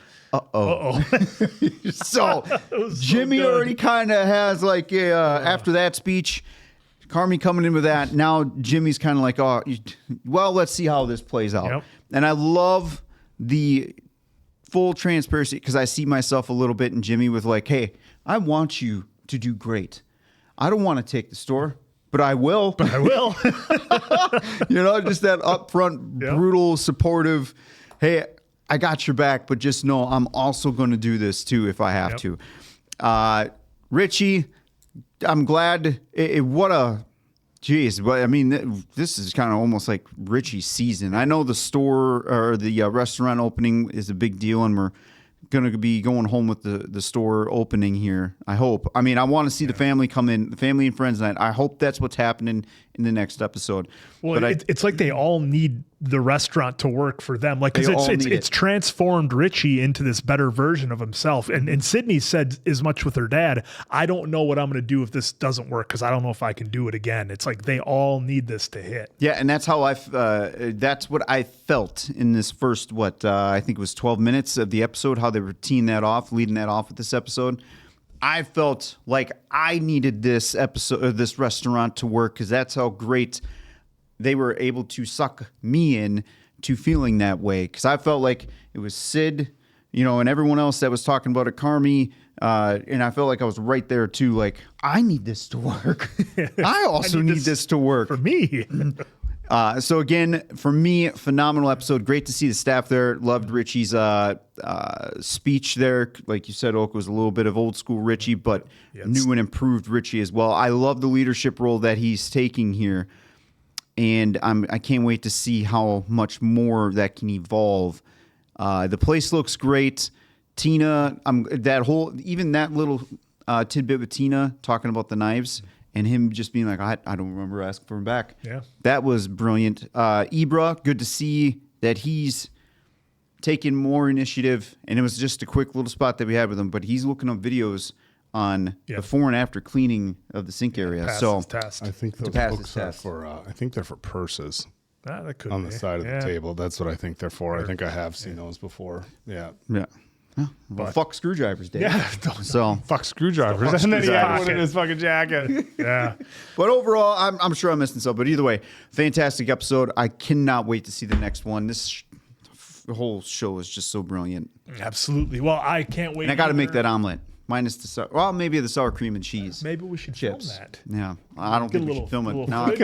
so Jimmy already kind of has like after that speech, Carmy coming in with that. Now Jimmy's kind of like, well, let's see how this plays out. Yep. And I love the full transparency, because I see myself a little bit in Jimmy with like, hey, I want you to do great. I don't want to take the store, but I will. But I will. Just that upfront, brutal, supportive, hey, I got your back, but just know I'm also going to do this too if I have to. Richie, I'm glad. But I mean, this is kind of almost like Richie's season. I know the store or the restaurant opening is a big deal, and we're going to be going home with the store opening here, I hope. I mean, I want to see the family come in, the family and friends night. I hope that's what's happening in the next episode. Well, it's like they all need the restaurant to work for them. Like, cause it's transformed Richie into this better version of himself. And Sydney said as much with her dad, I don't know what I'm going to do if this doesn't work, because I don't know if I can do it again. It's like they all need this to hit. Yeah, and that's how that's what I felt in this first, I think it was 12 minutes of the episode, how they were leading that off with this episode. I felt like I needed this episode, this restaurant to work, because that's how great they were able to suck me in to feeling that way. Because I felt like it was Sid, and everyone else that was talking about it, Carmy, and I felt like I was right there too. Like, I need this to work. I also need this to work for me. So again, for me, phenomenal episode. Great to see the staff there. Loved Richie's speech there. Like you said, Oak was a little bit of old school Richie, but new and improved Richie as well. I love the leadership role that he's taking here, and I can't wait to see how much more that can evolve. The place looks great. Tina, that little tidbit with Tina talking about the knives. And him just being like, I don't remember asking for him back. Yeah. That was brilliant. Ibra, good to see that he's taking more initiative. And it was just a quick little spot that we had with him. But he's looking up videos on before and after cleaning of the sink area. So test. I think those books are for, I think they're for purses. That could on be. The side of the table. That's what I think they're for. I think I have seen those before. Yeah. Yeah. Well, fuck screwdrivers, Dave. Yeah, fuck screwdrivers. And then he had one in his fucking jacket. Yeah. But overall, I'm sure I'm missing some. But either way, fantastic episode. I cannot wait to see the next one. This whole show is just so brilliant. Absolutely. Well, I can't wait. And I got to make that omelet. Minus maybe the sour cream and cheese. Maybe we should film that. Yeah, I don't think we should film it. No, we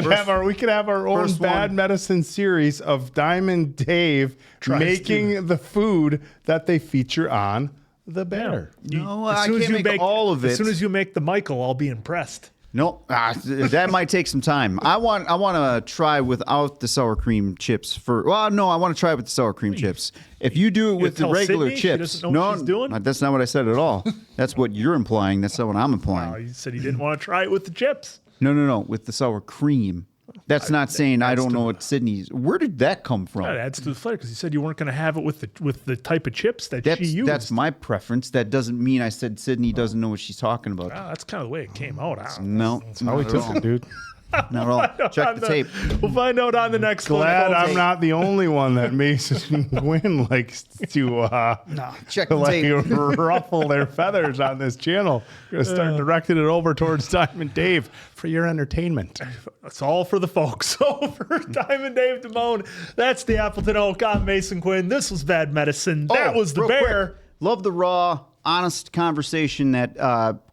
could have our own bad medicine series of Diamond Dave making the food that they feature on The Bear. No, I can't make all of it. As soon as you make the Michael, I'll be impressed. No, that might take some time. I want to try without the sour cream chips I want to try with the sour cream chips. If you do it with the regular chips, that's not what I said at all. That's what you're implying. That's not what I'm implying. Wow, you said you didn't want to try it with the chips. No, with the sour cream. That's not saying I don't know what Sydney's. Where did that come from? That adds to the flavor, because you said you weren't going to have it with the type of chips that she used. That's my preference. That doesn't mean I said Sydney doesn't know what she's talking about. That's kind of the way it came out. That's how we took it, dude. Not at all. Check the tape. We'll find out on the next one. Glad folks. I'm not the only one that Mason Gwynn likes to Check the tape. ruffle their feathers on this channel. We're going to start directing it over towards Diamond Dave for your entertainment. It's all for the folks over Diamond Dave Damone. That's the Appleton Oak. I'm Mason Quinn. This was Bad Medicine. That was the real bear. quick. Love the raw, honest conversation that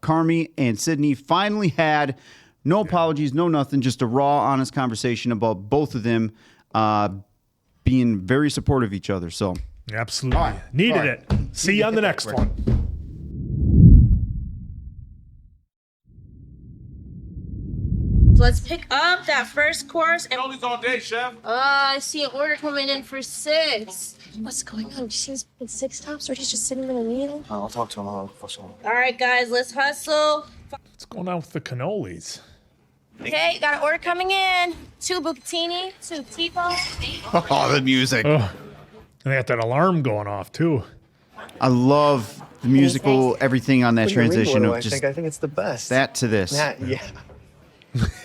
Carmy and Sydney finally had. No apologies, no nothing. Just a raw, honest conversation about both of them being very supportive of each other. So absolutely needed it. See you on the next one. Let's pick up that first course. And Cannolis all day, chef. I see an order coming in for 6. What's going on? Did you see him 6 tops, or he's just sitting in a meeting? I'll talk to him. All right, guys, let's hustle. What's going on with the cannolis? Okay, got an order coming in. 2 bucatini, 2 T-bones. Oh, the music. And they got that alarm going off, too. I love the musical, everything on that transition of just I think it's the best. that to this. Yeah.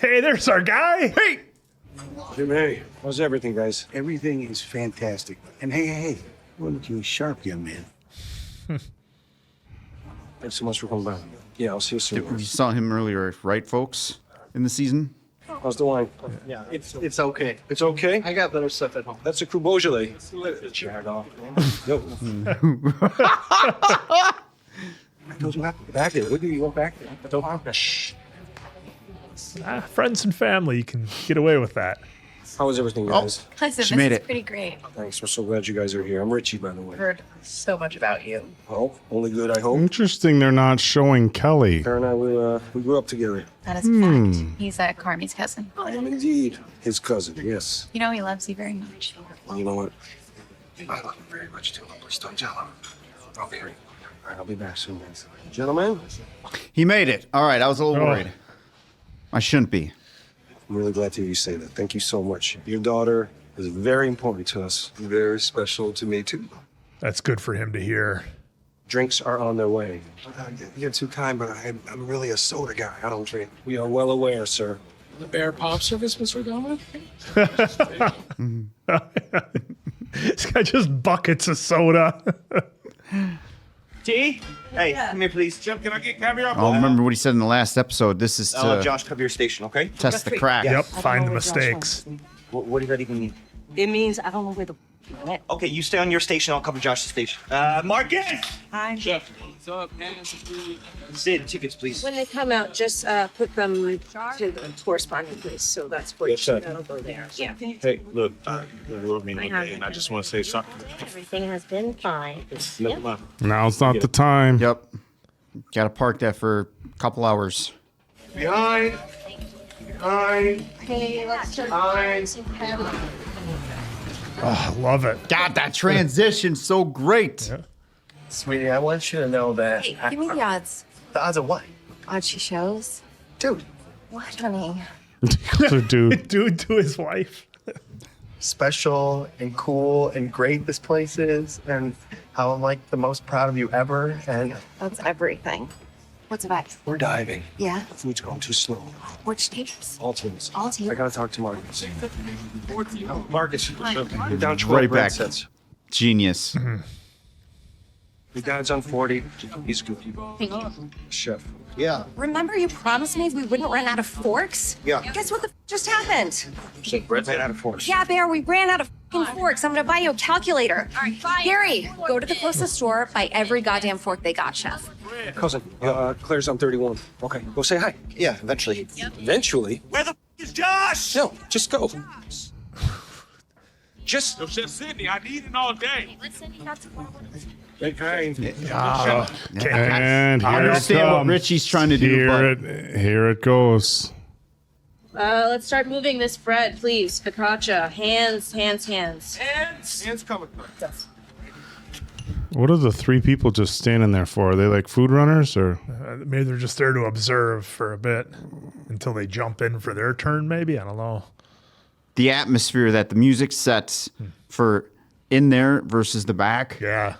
Hey, there's our guy. Hey. Jim, hey, how's everything, guys? Everything is fantastic. And hey, you're looking sharp, young man. Thanks so much for coming by. Yeah, I'll see you soon. You saw him earlier, right, folks, in the season? How's the wine? Yeah, it's okay. It's okay? I got better stuff at home. That's a Cru Beaujolais. Jag off. Yo. I told you not to go back there. Look at you, go back there. I told you. Shh. Friends and family, you can get away with that. How was everything, guys? Listen, She made this it. is pretty great. Thanks. We're so glad you guys are here. I'm Richie, by the way. Heard so much about you. Oh, only good, I hope. Interesting they're not showing Kelly. Karen and I, we grew up together. That is a fact. He's Carmy's cousin. I am indeed his cousin, yes. You know he loves you very much. Well, you know what? I love him very much, too. Please don't tell him. Okay. All right, I'll be back soon, guys. Gentlemen? He made it. All right, I was a little worried. I shouldn't be. I'm really glad to hear you say that. Thank you so much. Your daughter is very important to us. Very special to me, too. That's good for him to hear. Drinks are on their way. You're too kind, but I'm really a soda guy. I don't drink. We are well aware, sir. The bear pop service, Mr. Donovan? This guy just buckets of soda. T? Hey, come here, please. Jim, can I get caviar? I'll remember what he said in the last episode. This is to Josh, cover your station, okay? test the crack. Yep, find the mistakes. What does that even mean? It means I don't know where the went. Okay, you stay on your station. I'll cover Josh's station. Marcus! Hi. Chef, what's up, man? Sid, tickets, please. When they come out, just put them to the corresponding place. So that's where Yes, sir. that'll go there. Yeah. Hey, look, and I just want to say something. Everything has been fine. Never mind. Now's not the time. Yep. Got to park that for a couple hours. Behind. Hey, let's Oh, love it. God, that transition so great. Sweetie, I want you to know that. Hey, give me the odds. The odds of what? Odds she shows. Dude, What, honey? Dude. Dude to his wife. special and cool and great this place is, and how I'm like the most proud of you ever. And That's everything. What's the vibe? We're diving. Yeah. Food's going too slow. Which tables? All teams. All teams. I gotta talk to Marcus. Marcus, you're down 12 Right red back. sets. Genius. Your dad's on 40. He's good. Thank you. Chef. Yeah. Remember you promised me we wouldn't run out of forks? Yeah. Guess what the just happened? So bread's out of force. Yeah, Bear, we ran out of forks. I'm gonna buy you a calculator. All right, bye. Gary, go to the closest store, buy every goddamn fork they got, chef. Cousin, Claire's on 31. Okay, go say hi. Yeah, eventually. Eventually? Where the is Josh? No, just go. Just. Yo, Chef Sydney, I need it all day. Hey, kind. And I here it understand what comes. Richie's trying to do. but Here it goes. let's start moving this bread, please. Focaccia. Hands. Hands coming. What are the 3 people just standing there for? Are they like food runners or? Maybe they're just there to observe for a bit until they jump in for their turn, maybe. I don't know. the atmosphere that the music sets for in there versus the back. Yeah.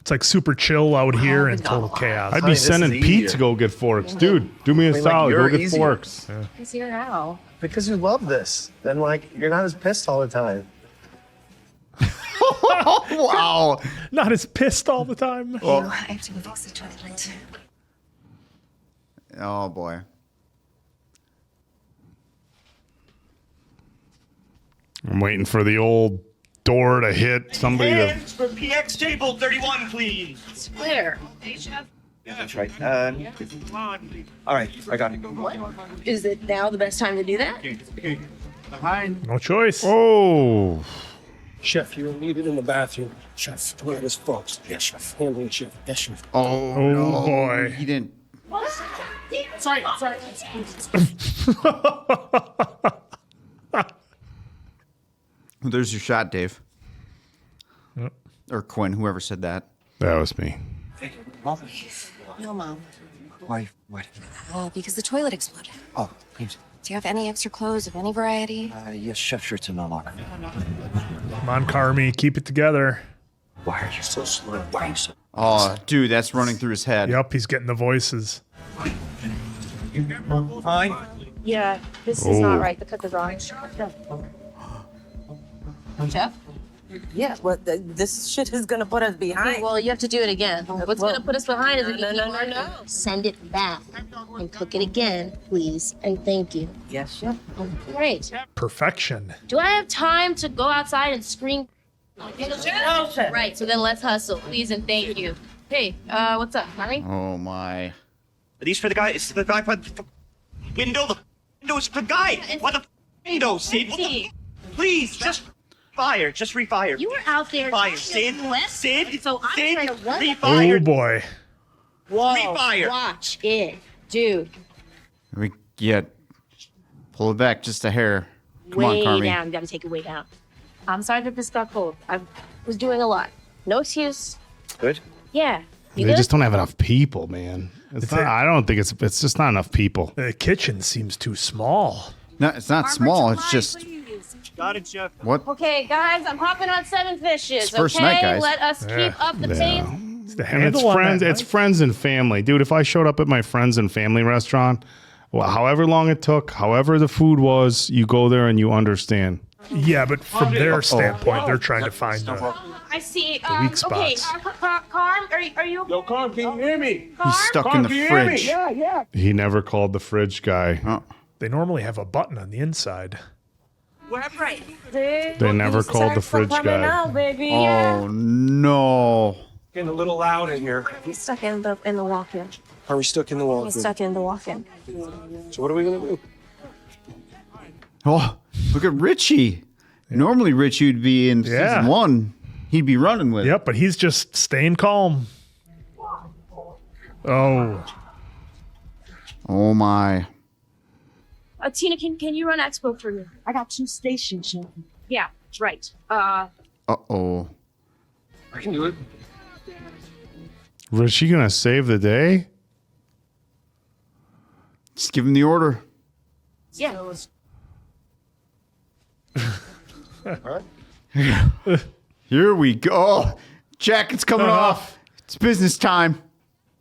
It's like super chill out here and total chaos. I'd be sending Pete to go get forks. Dude, do me a solid. Go get forks. Easier now. Because you love this. Then, like, you're not as pissed all the time. Wow. Not as pissed all the time. I have to go fix the toilet. Oh, boy. I'm waiting for the old door to hit. Somebody to. Hands for PX table 31, please. Where? That's right. All right, I got it. Is it now the best time to do that? No choice. Oh. Chef, you were needed in the bathroom. Chef, toilet is folks. Yes, chef. Handling chef. Yes, chef. Oh, Oh, no. boy. He didn't. Sorry. There's your shot, Dave. Yep. Or Quinn, whoever said that. That was me. No, Mom. Why? What? Because the toilet exploded. Oh, please. Do you have any extra clothes of any variety? Yes, chef shirts in the locker. Come on, Carmy. Keep it together. Why are you so slow? Why are you so... Oh, dude, that's running through his head. Yep, he's getting the voices. Fine. Yeah, this is not right. The cook is wrong. Chef? Yeah, well, this shit is gonna put us behind. Well, you have to do it again. What's well, gonna put us behind is if you no. send it back and cook it again, please, and thank you. Yes, chef. Great. Perfection. Do I have time to go outside and scream? Right. So then let's hustle, please, and thank you. Hey, what's up, Harry? Oh, my. Are these for the guy? It's the guy for the window. The window's for the guy. What the window, Sid? What the... Please, just fire. Just refire. You were out there. Fire, Sid. Sid. So I'm Sid. trying to run. Refire. Oh, boy. Whoa. Refire. Watch it, dude. We get. Pull it back just a hair. Come on, Way Carmy. down. You gotta take it way down. I'm sorry if this got cold. I was doing a lot. No excuse. Good. Yeah. You They good? just don't have enough people, man. It's not, I don't think it's just not enough people. The kitchen seems too small. No, it's not small. It's just. Got it, Chef. What? Okay, guys, I'm hopping on 7 fishes. It's first okay, night, guys. let us keep up the pace. It's the And it's handle on friends. that It's knife. friends and family, dude. If I showed up at my friends and family restaurant, well, however long it took, however the food was, you go there and you understand. Yeah, but from their standpoint, they're trying to find the. I see. The weak Okay, spots. Carm, are you? Yo, Carm, can you hear me? He's stuck in the Carm, can you hear me? fridge. Yeah. He never called the fridge guy. Oh. They normally have a button on the inside. Right. They never called the fridge guy. Now, baby. Oh, no. Getting a little loud in here. He's stuck in the walk-in. Are we stuck in the wall? He's stuck in the walk-in. So what are we gonna do? Oh, look at Richie. Normally, Richie would be in Yeah. season 1. He'd be running with it. Yep, but he's just staying calm. Oh, Oh, my. Tina, can you run Expo for me? I got 2 stations, chef. Yeah, right. Uh-oh. I can do it. Was she gonna save the day? Just give him the order. Yeah. Here we go. Jacket's coming off. It's business time.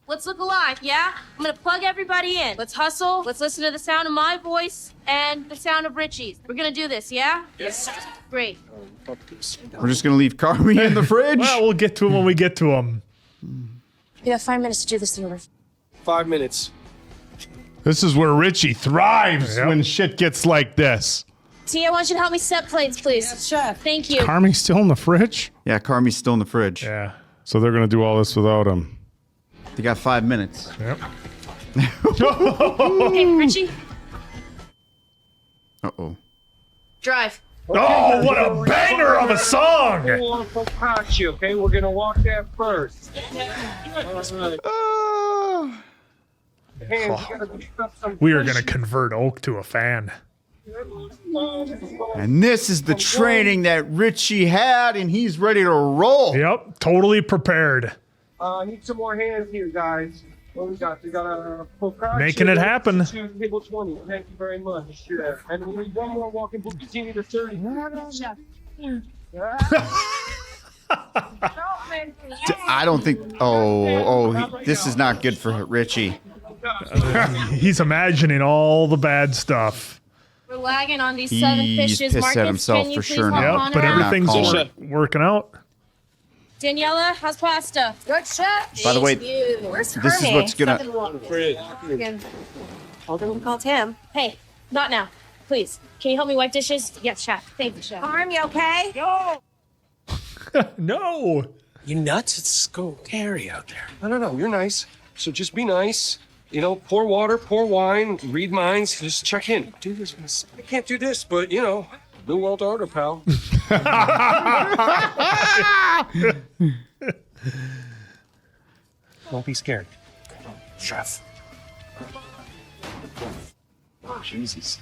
Let's look alive, yeah? I'm gonna plug everybody in. Let's hustle. Let's listen to the sound of my voice and the sound of Richie's. We're gonna do this, yeah? Yes. Great. We're just going to leave Carmy in the fridge. well, we'll get to him when we get to him. You have 5 minutes to do this in 5 minutes. This is where Richie thrives Yep. when shit gets like this. T, I want you to help me set plates, please. Yes, chef. Thank you. Carmy still in the fridge? Yeah, Carmy's still in the fridge. Yeah. So they're gonna do all this without him. They got 5 minutes. Yep. Hey, Richie, Uh-oh. drive. Oh, what a banger of a song! Hold on, Pachi, okay? We're gonna walk that first. All right. Hands, you gotta pick up some We are going to convert Oak to a fan. And this is the training that Richie had, and he's ready to roll. Yep, totally prepared. I need some more hands here, guys. What we got? We got a focaccia. Making it happen. Table 20. Thank you very much. Yeah. And we need one more walking bucatini to 30. I don't think. This is not good for Richie. He's imagining all the bad stuff. We're lagging on these He's 7 fishes. pissed at Marcus, himself can you for please sure hop now. on But her? everything's working out. Daniela, how's pasta? Good chef. By the way, Where's this is Carmy? what's gonna. Told him called him. Hey, not now. Please. Can you help me wipe dishes? Yes, chef. Thank you, chef. Carm, you okay? No. You nuts? It's so scary out there. No, you're nice. So just be nice. You know, pour water, pour wine, read minds, just check in. Do this. I can't do this, but you know, New World Order, pal. Don't be scared. Chef. Oh, Jesus.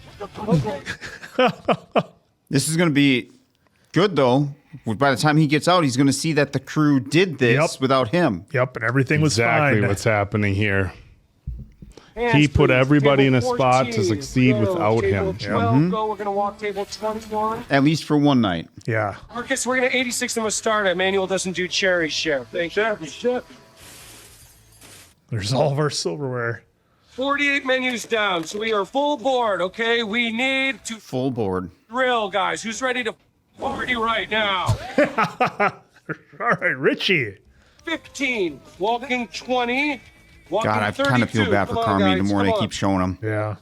This is going to be good, though. By the time he gets out, he's going to see that the crew did this without him. Yep, and everything was Exactly fine. what's happening here. Hands, He put please. everybody in a Table spot to 14, succeed go. without Table him. 12, go. We're going to walk table 21. At least for one night. Yeah. Marcus, we're going to 86 them a start. Emmanuel doesn't do cherry, Chef. Thank you. Chef. There's all of our silverware. 48 menus down, so we are full board, okay? We need to Full board. grill, guys. Who's ready to party right now? All right, Richie. 15, walking 20, walking God, I 32. kind of feel bad for Come on, Carmy the guys, more come they on. keep showing him. Yeah.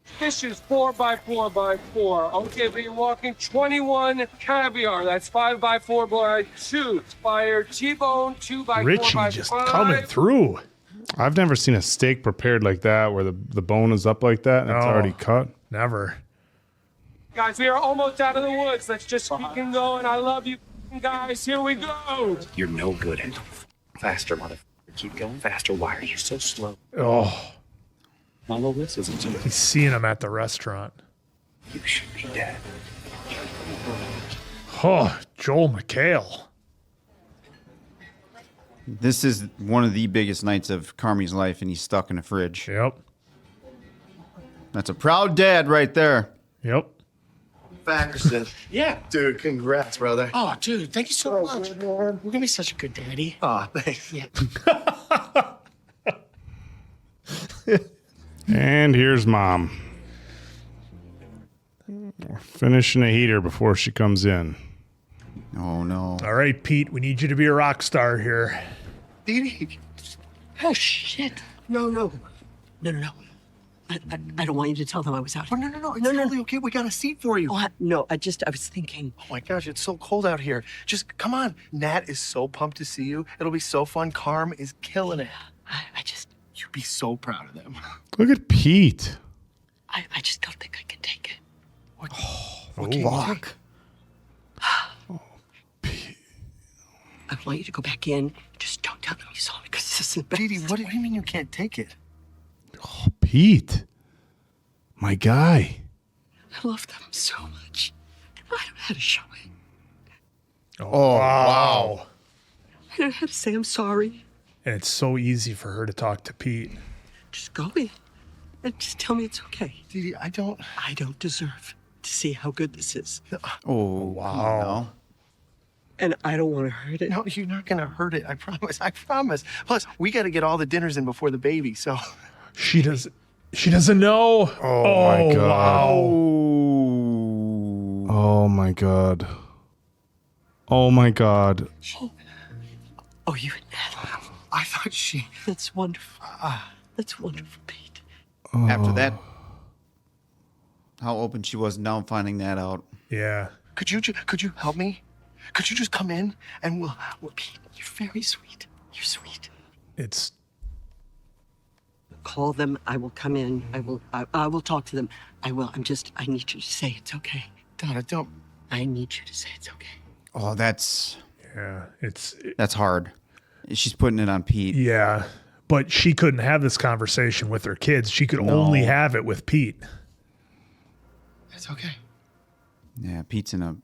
Fishes 4x4x4. Okay, but you're walking 21 caviar. That's 5x4x2. Fire T-bone 2x4x5. Richie just coming through. I've never seen a steak prepared like that where the bone is up like that and it's No. already cut. Never. Guys, we are almost out of the woods. Let's just keep going. I love you guys. Here we go. You're no good at faster, motherfucker. Keep going faster. Why are you so slow? Oh, Follow this isn't it? he's seeing him at the restaurant. You should be dead. Oh, Joel McHale. This is one of the biggest nights of Carmy's life, and he's stuck in a fridge. Yep. That's a proud dad right there. Yep. Patterson. Yeah. Dude, congrats, brother. Oh, dude, thank you so much. We're gonna be such a good daddy. Oh, thanks. Yeah. And here's Mom. We're finishing a heater before she comes in. Oh, no. All right, Pete, we need you to be a rock star here. Dee Dee. Oh, shit. No. I don't want you to tell them I was out Oh, here. no. It's totally okay. We got a seat for you. Oh, no, I was thinking. Oh my gosh, it's so cold out here. Just come on. Nat is so pumped to see you. It'll be so fun. Carm is killing it. You'd be so proud of them. Look at Pete. I just don't think I can take it. What can you take? I want you to go back in. Just don't tell them you saw me because this isn't Dee Dee, what do you mean you can't take it? Pete. My guy. I love them so much. I don't know how to show it. Oh, wow. I don't know how to say I'm sorry. And it's so easy for her to talk to Pete. Just go in and just tell me it's okay. Dee Dee, I don't deserve to see how good this is. Oh, wow. And I don't want to hurt it. No, you're not going to hurt it. I promise. I promise. Plus, we got to get all the dinners in before the baby, so. She doesn't know. Oh, my God. Wow. Oh, my God. Oh, my God. Oh, you and Nat. I thought she. That's wonderful. That's wonderful, Pete. After that, how open she was now finding that out. Yeah. Could you help me? Could you just come in and we'll Pete, you're very sweet. You're sweet. It's. Call them. I will come in. I will talk to them. I will. I need you to say it's okay. Donna, don't. I need you to say it's okay. Oh, that's hard. She's putting it on Pete. Yeah. But she couldn't have this conversation with her kids. She could only have it with Pete. It's okay. Yeah, Pete's in a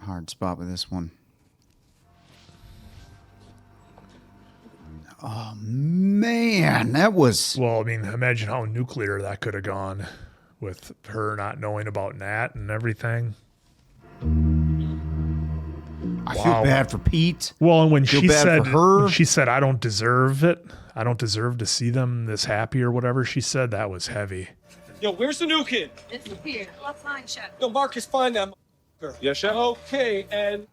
hard spot with this one. Oh, man, that was... Well, I mean, imagine how nuclear that could have gone with her not knowing about Nat and everything. I feel bad for Pete. Well, and when Feel she bad said, for her. when she said, I don't deserve it. I don't deserve to see them this happy or whatever she said, that was heavy. Yo, where's the new kid? It's here. Let's find Chef. Yo, Marcus, find that motherfucker. Yes, Chef. Okay, and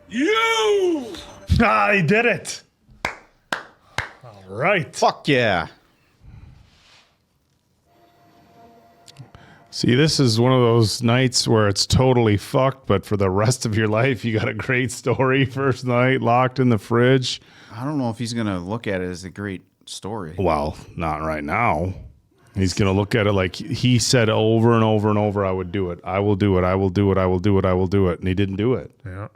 you! Ah, he did it. All right. Fuck yeah. See, this is one of those nights where it's totally fucked, but for the rest of your life, you got a great story. First night, locked in the fridge. I don't know if he's going to look at it as a great story. Well, not right now. He's going to look at it like he said over and over and over, I would do it. I will do it. I will do it. I will do it. I will do it. And he didn't do it. Yeah.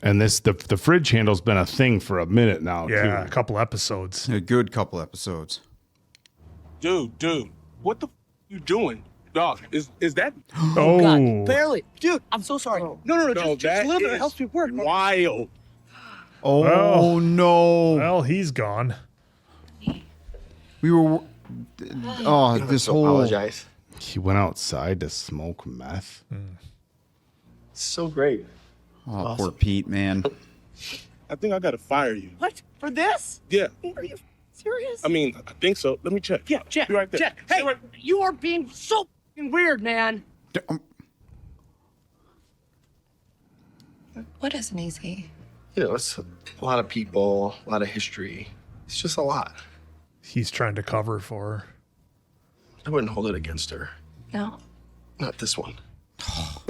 And the fridge handle's been a thing for a minute now, Yeah, too. a couple episodes. A good couple episodes. Dude, what the you doing? Dog, is that? Oh, God. Barely. Dude, I'm so sorry. No, just a little bit. It helps me work. Wild. Oh, no. Well, he's gone. We were... Oh, this whole... Apologize. He went outside to smoke meth. So great. Oh, poor Pete, man. I think I gotta fire you. What? For this? Yeah. Are you serious? I mean, I think so. Let me check. Yeah, check. Be right there. Check. Hey, you are being so f***ing weird, man. What isn't easy? You know, it's a lot of people, a lot of history. It's just a lot. He's trying to cover for her. I wouldn't hold it against her. No. Not this one.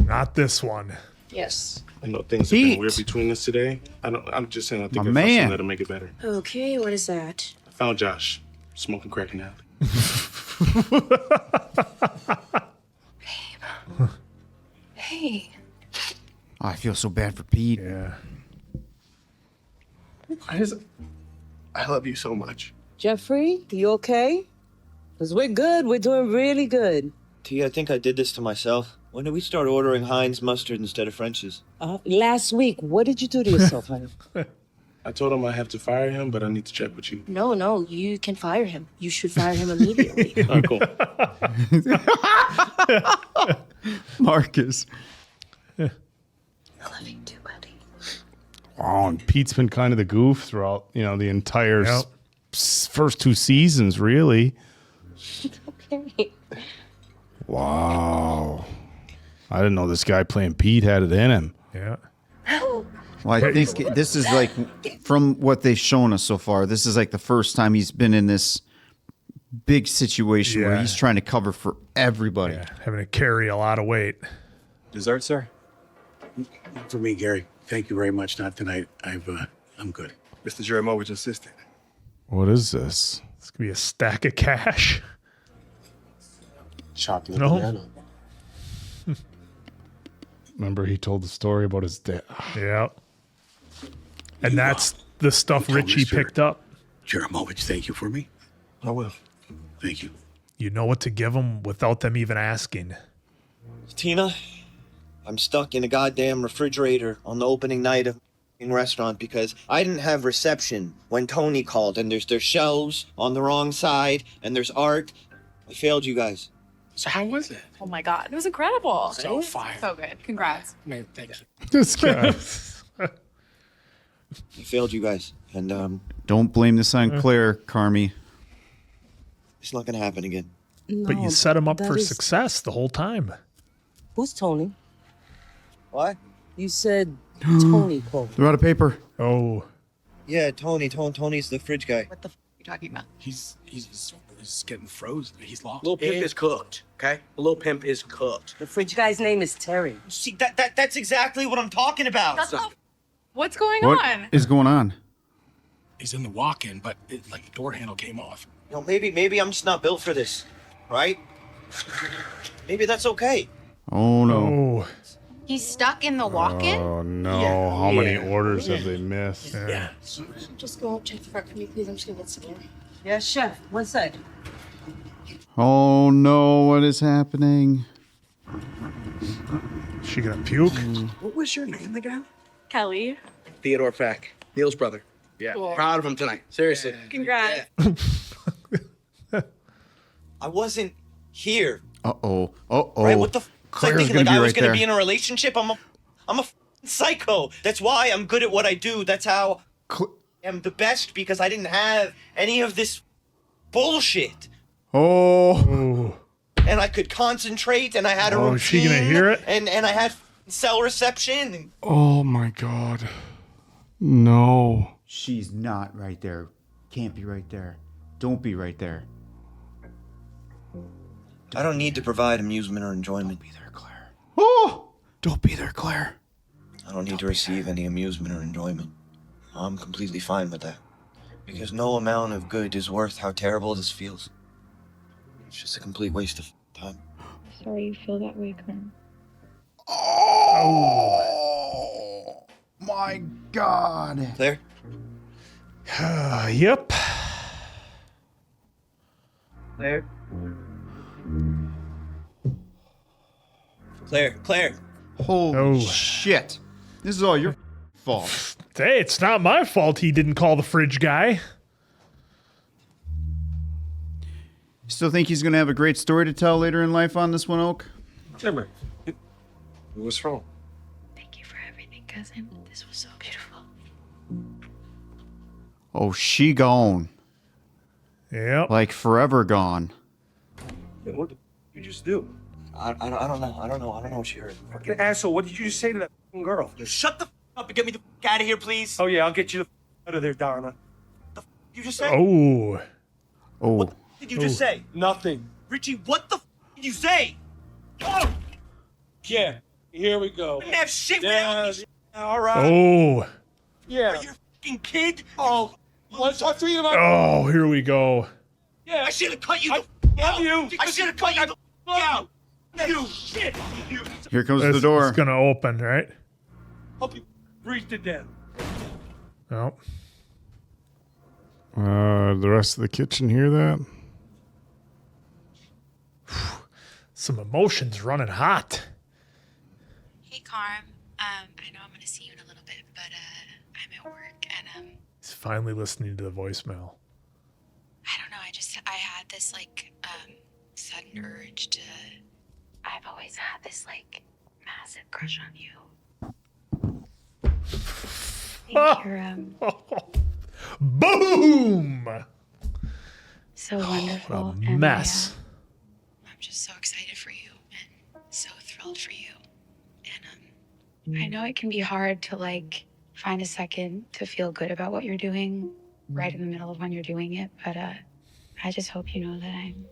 Not this one. Yes. I know things have been weird between us today. I'm just saying, I think My I found man. something that'll make it better. Okay, what is that? I found Josh smoking crack in the alley. Hey. Oh, I feel so bad for Pete. Yeah. I love you so much. Jeffrey, you okay? Because we're good. We're doing really good. T, I think I did this to myself. When did we start ordering Heinz mustard instead of French's? Last week, what did you do to yourself, honey? I told him I have to fire him, but I need to check with you. No, you can fire him. You should fire him immediately. All right, cool. Marcus. I love you too, buddy. Oh, and Pete's been kind of the goof throughout, the entire first two seasons, really. Okay. Wow. I didn't know this guy playing Pete had it in him. Yeah. Well, I think this is like, from what they've shown us so far, this is like the first time he's been in this big situation where Yeah. he's trying to cover for everybody. Yeah, having to carry a lot of weight. Dessert, sir? For me, Gary. Thank you very much. Not tonight. I'm good. Mr. Jeremovich assistant. What is this? This could be a stack of cash. Chocolate No. banana. Remember he told the story about his dad. Yeah. And that's the stuff You tell Richie Mr. picked up. Jeremovich, thank you for me. I will. Thank you. You know what to give them without them even asking. Tina, I'm stuck in a goddamn refrigerator on the opening night of a restaurant because I didn't have reception when Tony called, and there's shelves on the wrong side, and there's art. I failed you guys. So how was it? Oh my God, it was incredible. So fire. So good. Congrats. Man, thank you. This guy. I failed you guys, and Don't blame this on Claire, Carmy. it's not gonna happen again. But you set him up for success the whole time. Who's Tony? What? You said Tony called. They're out of paper. Oh. Yeah, Tony's the fridge guy. What the f are you talking about? He's getting frozen. He's lost. Little Pimp is cooked, okay? Little Pimp is cooked. The fridge guy's name is Terry. See, that's exactly what I'm talking about. What's going What on? is going on? He's in the walk-in, but the door handle came off. You know, maybe I'm just not built for this, right? Maybe that's okay. Oh, no. Oh. He's stuck in the walk-in? Oh, no. How many orders have they missed? Yeah. Just go check the front for me, please. I'm just gonna get some more. Yeah, chef. One sec. Oh, no. What is happening? She gonna puke? What was your name again? Kelly. Theodore Peck, Neil's brother. Yeah. Cool. Proud of him tonight. Seriously. Congrats. I wasn't here, Uh-oh. Uh-oh. right? What the? It's like Claire's thinking gonna like be I was right gonna there. be in a relationship. I'm a f***ing psycho. That's why I'm good at what I do. That's how I am the best, because I didn't have any of this bullshit. Oh. And I could concentrate, and I had a routine. Is she gonna hear it? And I had cell reception. Oh my God. No. She's not right there. Can't be right there. Don't be right there. I don't need to provide amusement or enjoyment. Don't be there, Claire. Oh! Don't be there, Claire. I don't need to receive any amusement or enjoyment. I'm completely fine with that. Because no amount of good is worth how terrible this feels. It's just a complete waste of time. Sorry you feel that way, Carm. Oh my God. Claire? Yep. Claire? Claire. Holy shit. This is all your fault. Hey, it's not my fault he didn't call the fridge guy. Still think he's going to have a great story to tell later in life on this one, Oak? Timber. What's wrong? Thank you for everything, cousin. This was so beautiful. Oh, she gone. Yep. Like forever gone. Yeah, what did you just do? I don't know. I don't know what she heard. Fucking asshole, what did you just say to that fucking girl? Shut the up and get me the out of here, please. Oh, yeah, I'll get you the out of there, Donna. You just say? Oh. What did you just say? Nothing. Richie, what the did you say? Oh! Yeah, here we go. Didn't have shit Yeah, without me. all right. Oh. Yeah. Are you a fucking kid? Oh, let's talk to you about. Oh, here we go. Yeah, I should have cut you I the out. you. I should have cut you the out. You shit. You. Here comes the door. It's gonna open, right? Hope you breathe to death. No. The rest of the kitchen hear that? Some emotions running hot. Hey, Carm. I know I'm gonna see you in a little bit, but I'm at work and He's finally listening to the voicemail. I don't know. I had this sudden urge to. I've always had this massive crush on you. You're Boom! so wonderful. What a and mess. I'm just so excited for you and so thrilled for you. And I know it can be hard to find a second to feel good about what you're doing right in the middle of when you're doing it, but I just hope you know that I'm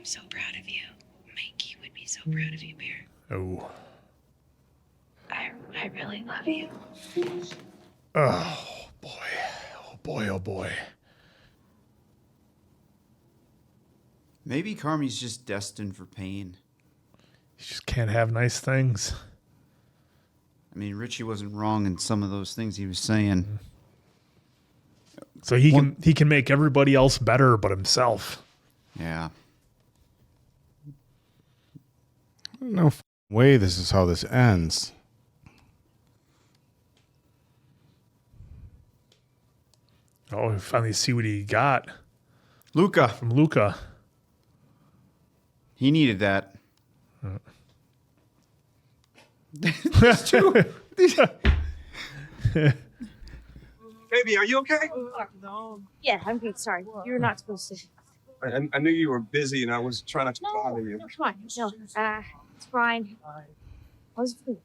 so proud of you. Mikey would be so proud of you, Bear. Oh. I really love you. Oh, boy. Oh, boy. Oh, boy. Maybe Carmy's just destined for pain. You just can't have nice things. I mean, Richie wasn't wrong in some of those things he was saying. So he can make everybody else better but himself. Yeah. No way this is how this ends. Oh, we finally see what he got. Luca. From Luca. He needed that. Baby, are you okay? No. Yeah, I'm good. Sorry. You're not supposed to. I knew you were busy and I was trying not to bother you. No, come on. No, it's fine. I was free.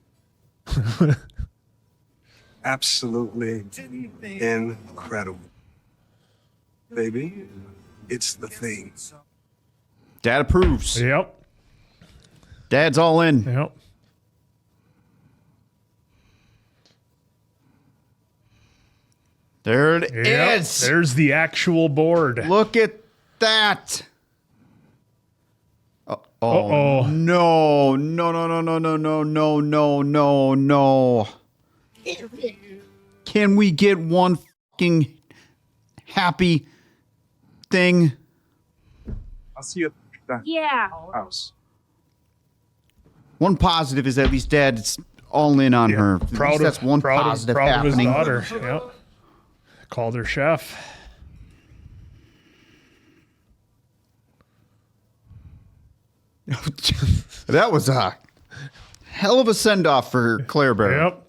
Absolutely incredible. Baby, it's the thing. Dad approves. Yep. Dad's all in. Yep. There it Yep. is. There's the actual board. Look at that. Oh, Uh-oh. no. No. Can we get one fucking happy thing? I'll see you at the Yeah. house. One positive is at least Dad's all in on her. At Proud least of, that's one proud positive of, proud happening. of his daughter. Yep. Called her chef. That was a hell of a send-off for Claire Bear. Yep.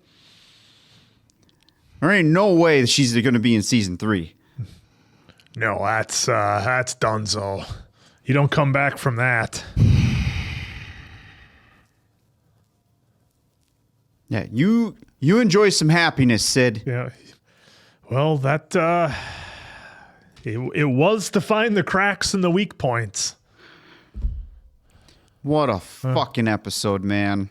There ain't no way that she's going to be in season 3. No, that's donezo. You don't come back from that. Yeah, you enjoy some happiness, Sid. Yeah. Well, that it was to find the cracks and the weak points. What a fucking episode, man.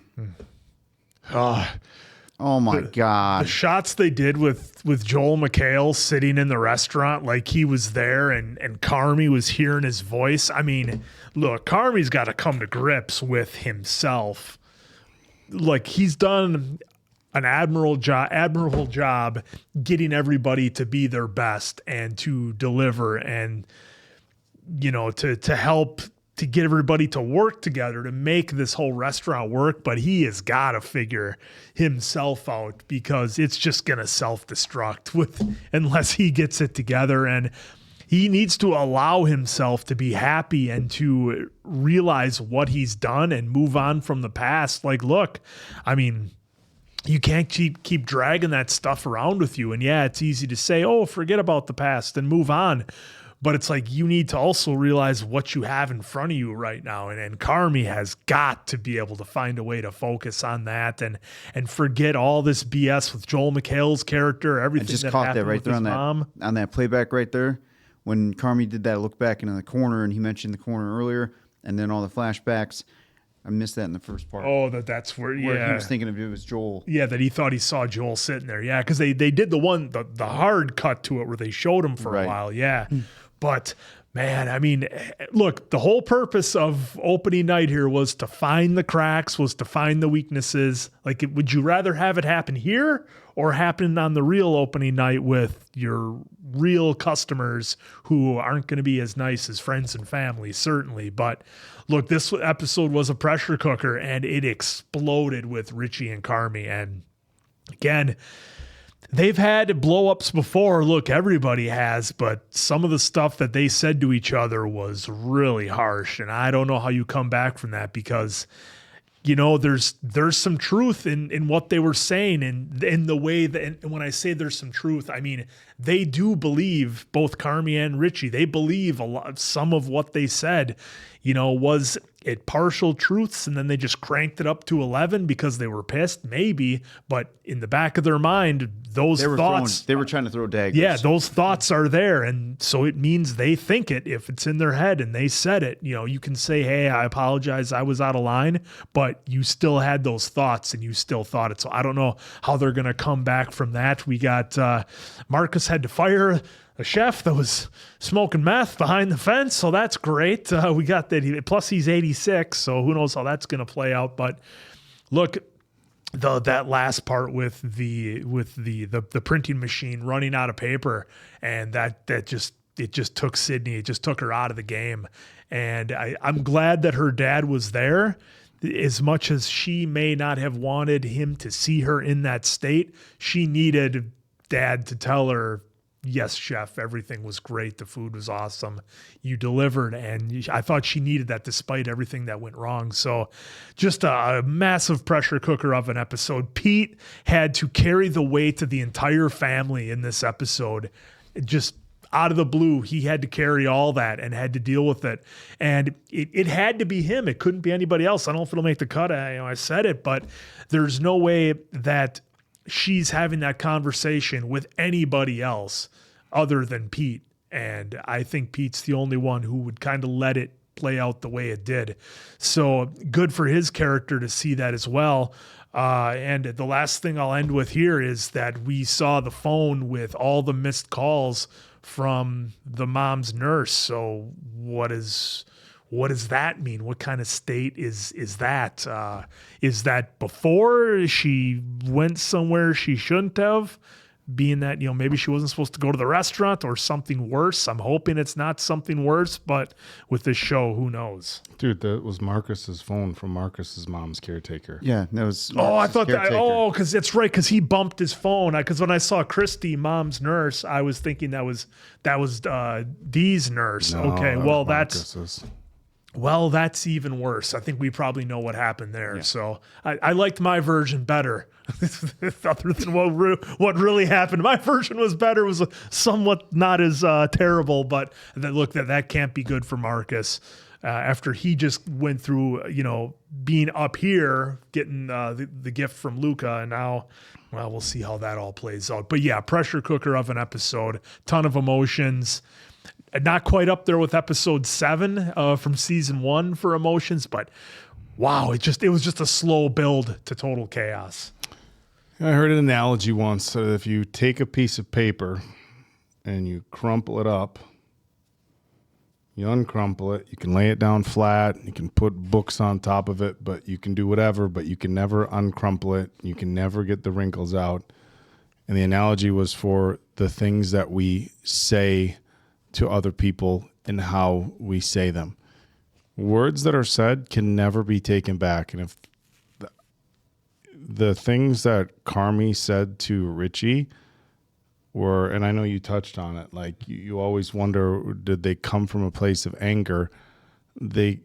Oh my God. The shots they did with Joel McHale sitting in the restaurant like he was there and Carmy was hearing his voice. I mean, look, Carmy's got to come to grips with himself. Like, he's done an admirable job getting everybody to be their best and to deliver and, you know, to help to get everybody to work together to make this whole restaurant work. But he has got to figure himself out because it's just going to self-destruct unless he gets it together. And he needs to allow himself to be happy and to realize what he's done and move on from the past. Like, look, I mean, you can't keep dragging that stuff around with you. And yeah, it's easy to say, oh, forget about the past and move on. But it's like you need to also realize what you have in front of you right now. And Carmy has got to be able to find a way to focus on that and forget all this BS with Joel McHale's character, everything I just that caught happened that right with there his mom. on that playback right there. When Carmy did that look back into the corner and he mentioned the corner earlier and then all the flashbacks. I missed that in the first part. Oh, that's where he was thinking of it was Joel. Yeah, that he thought he saw Joel sitting there. Yeah, because they did the hard cut to it where they showed him for a while. Yeah. But man, I mean, look, the whole purpose of opening night here was to find the cracks, was to find the weaknesses. Like, would you rather have it happen here or happen on the real opening night with your real customers who aren't going to be as nice as friends and family, certainly. But look, this episode was a pressure cooker and it exploded with Richie and Carmy. And again, they've had blow-ups before. Look, everybody has, but some of the stuff that they said to each other was really harsh. And I don't know how you come back from that because, you know, there's some truth in what they were saying and in the way that, and when I say there's some truth, I mean, they do believe, both Carmy and Richie, they believe some of what they said, you know, was it partial truths and then they just cranked it up to 11 because they were pissed? Maybe, but in the back of their mind, those thoughts... They were trying to throw daggers. Yeah, those thoughts are there, and so it means they think it if it's in their head and they said it. You know, you can say, hey, I apologize, I was out of line, but you still had those thoughts and you still thought it. So I don't know how they're going to come back from that. We got Marcus had to fire a chef that was smoking meth behind the fence, so that's great. We got that. Plus, he's 86, so who knows how that's going to play out. But look, that last part with the printing machine running out of paper, and that just took Sydney. It just took her out of the game. And I'm glad that her dad was there. As much as she may not have wanted him to see her in that state, she needed Dad to tell her, yes, chef, everything was great. The food was awesome. You delivered. And I thought she needed that despite everything that went wrong. So just a massive pressure cooker of an episode. Pete had to carry the weight of the entire family in this episode. Just out of the blue, he had to carry all that and had to deal with it. And it had to be him. It couldn't be anybody else. I don't know if it'll make the cut. I said it, but there's no way that she's having that conversation with anybody else other than Pete. And I think Pete's the only one who would kind of let it play out the way it did. So good for his character to see that as well. And the last thing I'll end with here is that we saw the phone with all the missed calls from the mom's nurse. So what does that mean? What kind of state is that? Is that before she went somewhere she shouldn't have? Being that, you know, maybe she wasn't supposed to go to the restaurant or something worse. I'm hoping it's not something worse, but with this show, who knows? Dude, that was Marcus's phone from Marcus's mom's caretaker. Yeah, that was I thought caretaker. Because it's right, because he bumped his phone. Because when I saw Christy, mom's nurse, I was thinking that was Dee's nurse. No, okay, well, that's... Marcus's. Well, that's even worse. I think we probably know what happened there. Yeah. So I liked my version better, other than what really happened. My version was better, was somewhat not as terrible, but that can't be good for Marcus. After he just went through, being up here, getting the gift from Luca, and now, well, we'll see how that all plays out. But yeah, pressure cooker of an episode, ton of emotions. Not quite up there with episode 7 from season 1 for emotions, but wow, it was just a slow build to total chaos. I heard an analogy once that if you take a piece of paper and you crumple it up, you uncrumple it, you can lay it down flat, you can put books on top of it, but you can do whatever, but you can never uncrumple it, you can never get the wrinkles out. And the analogy was for the things that we say to other people and how we say them. Words that are said can never be taken back. And if the things that Carmy said to Richie were, and I know you touched on it, like you always wonder, did they come from a place of anger? And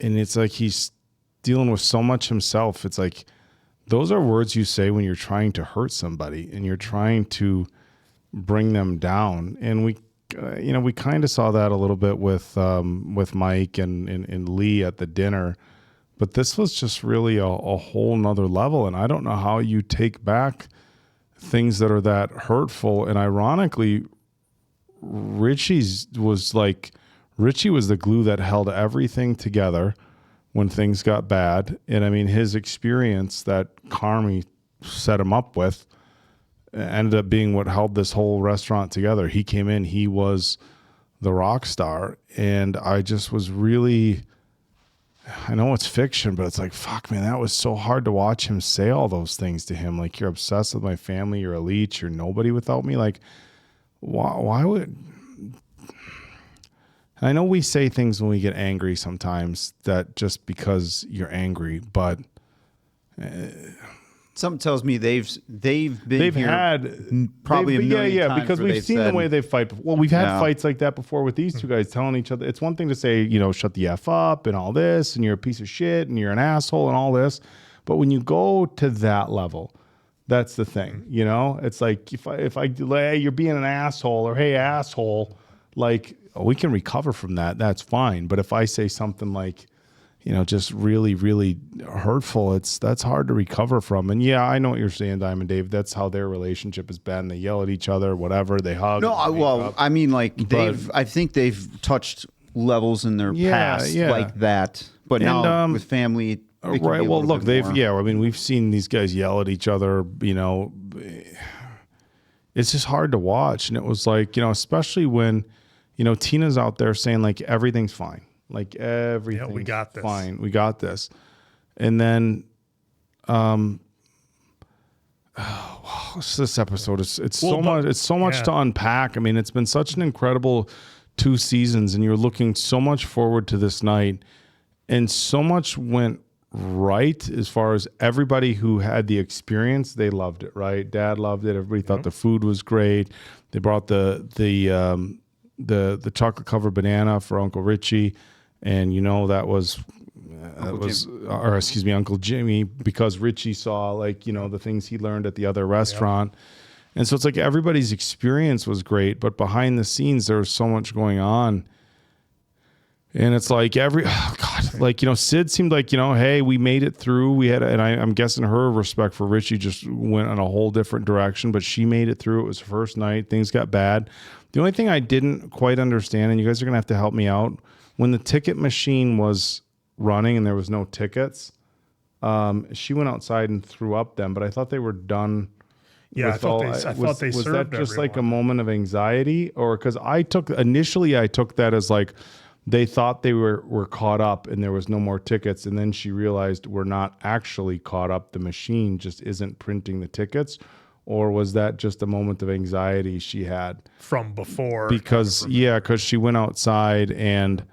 it's like he's dealing with so much himself. It's like those are words you say when you're trying to hurt somebody and you're trying to bring them down. And we kind of saw that a little bit with Mike and Lee at the dinner, but this was just really a whole nother level. And I don't know how you take back things that are that hurtful. And ironically, Richie was the glue that held everything together when things got bad. And I mean, his experience that Carmy set him up with ended up being what held this whole restaurant together. He came in, he was the rock star. And I just was really, I know it's fiction, but it's like, fuck, man, that was so hard to watch him say all those things to him. Like, you're obsessed with my family, you're a leech, you're nobody without me. Like, why would... I know we say things when we get angry sometimes that just because you're angry, but... Something tells me they've here had probably a million times because we've seen the way they fight. Well, we've had fights like that before with these two guys telling each other. It's one thing to say, shut the F up and all this, and you're a piece of shit and you're an asshole and all this, but when you go to that level, that's the thing. It's like if I delay, you're being an asshole, or hey asshole, like we can recover from that. That's fine. But if I say something like, just really, really hurtful, that's hard to recover from. And yeah, I know what you're saying, Diamond Dave. That's how their relationship has been. They yell at each other, whatever, they hug. No, I mean, like, I think they've touched levels in their past like that. But now with family, right. Well, look, we've seen these guys yell at each other, it's just hard to watch. And it was like, especially when, Tina's out there saying like, everything's fine. Like everything, we got this. Fine, we got this. And then, this episode it's so much to unpack. I mean, it's been such an incredible 2 seasons, and you're looking so much forward to this night, and so much went right as far as everybody who had the experience. They loved it, right? Dad loved it. Everybody thought the food was great. They brought the chocolate covered banana for Uncle Richie. And that was Uncle Jimmy, because Richie saw the things he learned at the other restaurant. And so it's like everybody's experience was great, but behind the scenes, there was so much going on. And it's like Sid seemed like, hey, we made it through. I'm guessing her respect for Richie just went in a whole different direction, but she made it through. It was her first night. Things got bad. The only thing I didn't quite understand, and you guys are going to have to help me out, when the ticket machine was running and there was no tickets, she went outside and threw up them, but I thought they were done. Yeah, I thought they served was that just everyone. Like a moment of anxiety? Or because I took that as like they thought they were caught up and there was no more tickets, and then she realized we're not actually caught up. The machine just isn't printing the tickets. Or was that just a moment of anxiety she had from before? Because she went outside and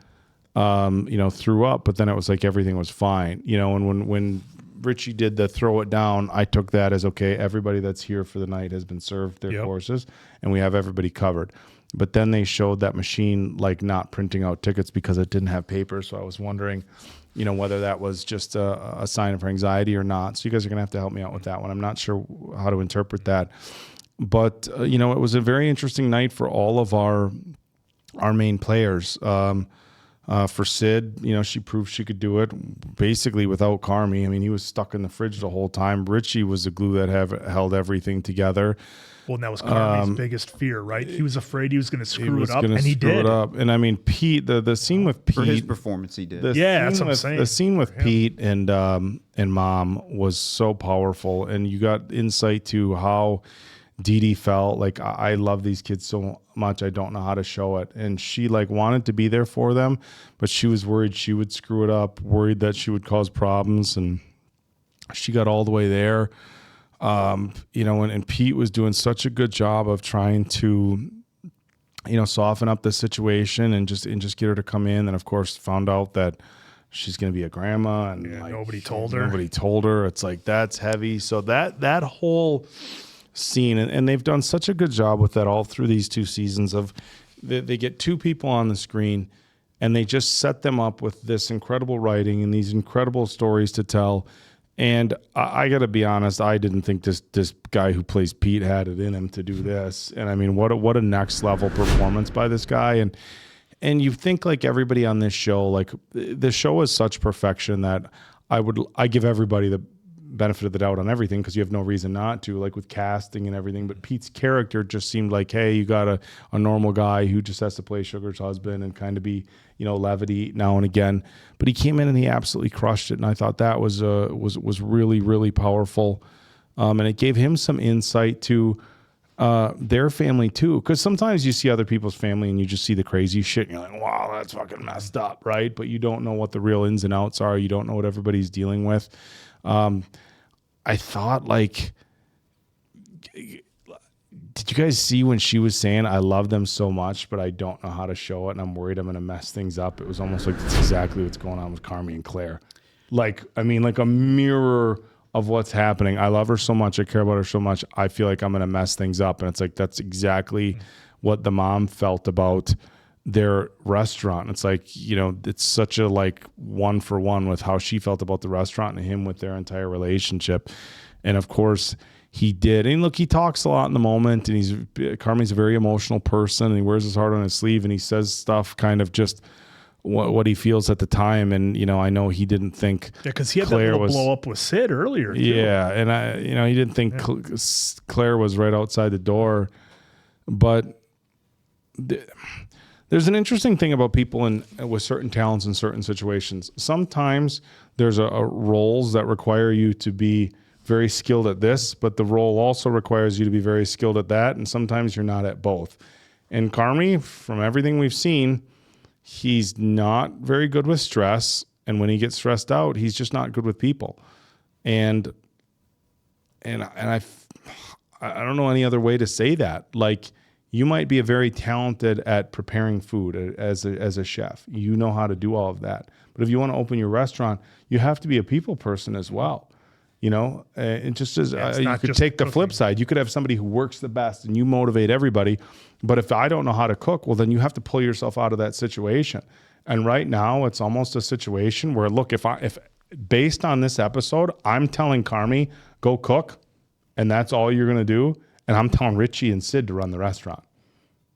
threw up, but then it was like everything was fine. And when Richie did the throw it down, I took that as, okay, everybody that's here for the night has been served their courses, and we have everybody covered. But then they showed that machine like not printing out tickets because it didn't have paper. So I was wondering, whether that was just a sign of her anxiety or not. So you guys are going to have to help me out with that one. I'm not sure how to interpret that. But, it was a very interesting night for all of our main players. For Sid, she proved she could do it basically without Carmy. I mean, he was stuck in the fridge the whole time. Richie was the glue that held everything together. Well, and that was Carmy's biggest fear, right? He was afraid he was going to screw it up, and he did. And I mean, Pete, the scene with Pete, for his performance, he did. That's what I'm saying. The scene with Pete and Mom was so powerful, and you got insight to how Dee Dee felt. Like, I love these kids so much, I don't know how to show it. And she wanted to be there for them, but she was worried she would screw it up, worried that she would cause problems, and she got all the way there. And Pete was doing such a good job of trying to, soften up the situation and just get her to come in. And of course, found out that she's going to be a grandma, and nobody told her. It's like, that's heavy. So that whole scene, and they've done such a good job with that all through these 2 seasons of they get 2 people on the screen and they just set them up with this incredible writing and these incredible stories to tell. And I got to be honest, I didn't think this guy who plays Pete had it in him to do this. And I mean, what a next level performance by this guy. And you think like everybody on this show, like the show is such perfection that I give everybody the benefit of the doubt on everything because you have no reason not to, like with casting and everything. But Pete's character just seemed like, hey, you got a normal guy who just has to play Sugar's husband and kind of be, levity now and again. But he came in and he absolutely crushed it, and I thought that was really, really powerful. And it gave him some insight to their family too, because sometimes you see other people's family and you just see the crazy shit and you're like, wow, that's fucking messed up, right? But you don't know what the real ins and outs are. You don't know what everybody's dealing with. I thought, did you guys see when she was saying, I love them so much, but I don't know how to show it, and I'm worried I'm going to mess things up? It was almost like that's exactly what's going on with Carmy and Claire. Like a mirror of what's happening. I love her so much. I care about her so much. I feel like I'm going to mess things up. And it's like, that's exactly what the mom felt about their restaurant. It's like, it's such a 1-for-1 with how she felt about the restaurant and him with their entire relationship. And of course he did. And look, he talks a lot in the moment, and Carmy's a very emotional person, and he wears his heart on his sleeve, and he says stuff kind of just what he feels at the time. And, I know he didn't think because he had Claire that little blow up with Sid earlier. Too. Yeah. And he didn't think Claire was right outside the door, but there's an interesting thing about people with certain talents in certain situations. Sometimes there's a roles that require you to be very skilled at this, but the role also requires you to be very skilled at that, and sometimes you're not at both. And Carmy, from everything we've seen, he's not very good with stress, and when he gets stressed out, he's just not good with people. And I don't know any other way to say that. Like, you might be very talented at preparing food as a chef. You know how to do all of that. But if you want to open your restaurant, you have to be a people person as well. It just as you could take the flip side. You could have somebody who works the best and you motivate everybody. But if I don't know how to cook, well, then you have to pull yourself out of that situation. And right now it's almost a situation where, look, if based on this episode, I'm telling Carmy, go cook, and that's all you're going to do. And I'm telling Richie and Sid to run the restaurant.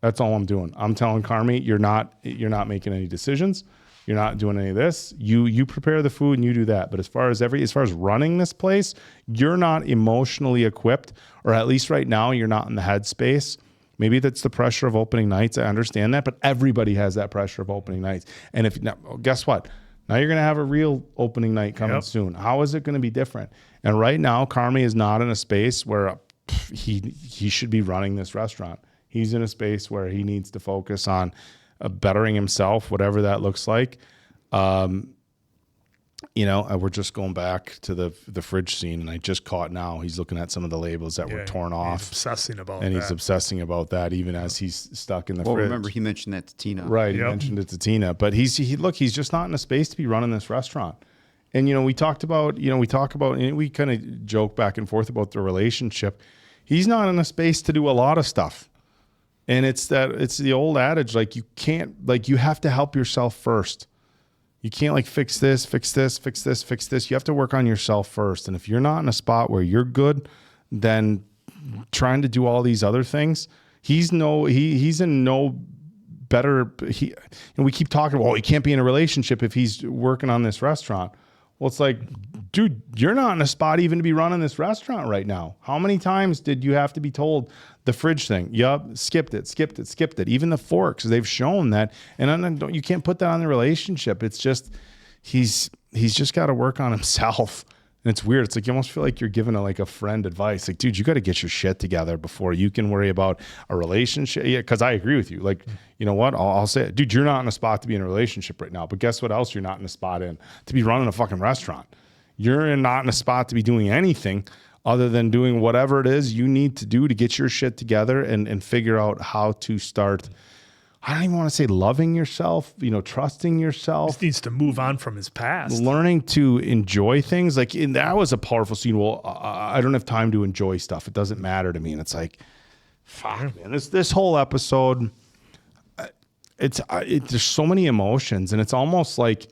That's all I'm doing. I'm telling Carmy, you're not making any decisions. You're not doing any of this. You prepare the food and you do that. But as far as running this place, you're not emotionally equipped, or at least right now, you're not in the headspace. Maybe that's the pressure of opening nights. I understand that, but everybody has that pressure of opening nights. And guess what? Now you're going to have a real opening night coming soon. How is it going to be different? And right now, Carmy is not in a space where he should be running this restaurant. He's in a space where he needs to focus on bettering himself, whatever that looks like. We're just going back to the fridge scene, and I just caught now he's looking at some of the labels that were torn off. He's obsessing about and that. he's obsessing about that even as he's stuck in the fridge. Remember, he mentioned that to Tina. Right, he mentioned it to Tina. But he's just not in a space to be running this restaurant. And, we talked about, and we kind of joke back and forth about the relationship. He's not in a space to do a lot of stuff. And it's the old adage, like you have to help yourself first. You can't like fix this. You have to work on yourself first. And if you're not in a spot where you're good, then trying to do all these other things, he's in no better. And we keep talking about, he can't be in a relationship if he's working on this restaurant. Well, it's like, dude, you're not in a spot even to be running this restaurant right now. How many times did you have to be told the fridge thing? Yup, skipped it. Even the forks, they've shown that. And you can't put that on the relationship. It's just, he's just got to work on himself. And it's weird. It's like you almost feel like you're giving a friend advice. Like, dude, you got to get your shit together before you can worry about a relationship. Yeah, because I agree with you. Like, you know what? I'll say it. Dude, you're not in a spot to be in a relationship right now. But guess what else you're not in a spot in? To be running a fucking restaurant. You're not in a spot to be doing anything other than doing whatever it is you need to do to get your shit together and figure out how to start. I don't even want to say loving yourself, trusting yourself. He needs to move on from his past. Learning to enjoy things. Like, that was a powerful scene. Well, I don't have time to enjoy stuff. It doesn't matter to me. And it's like, fuck, man. This whole episode, there's so many emotions. And it's almost like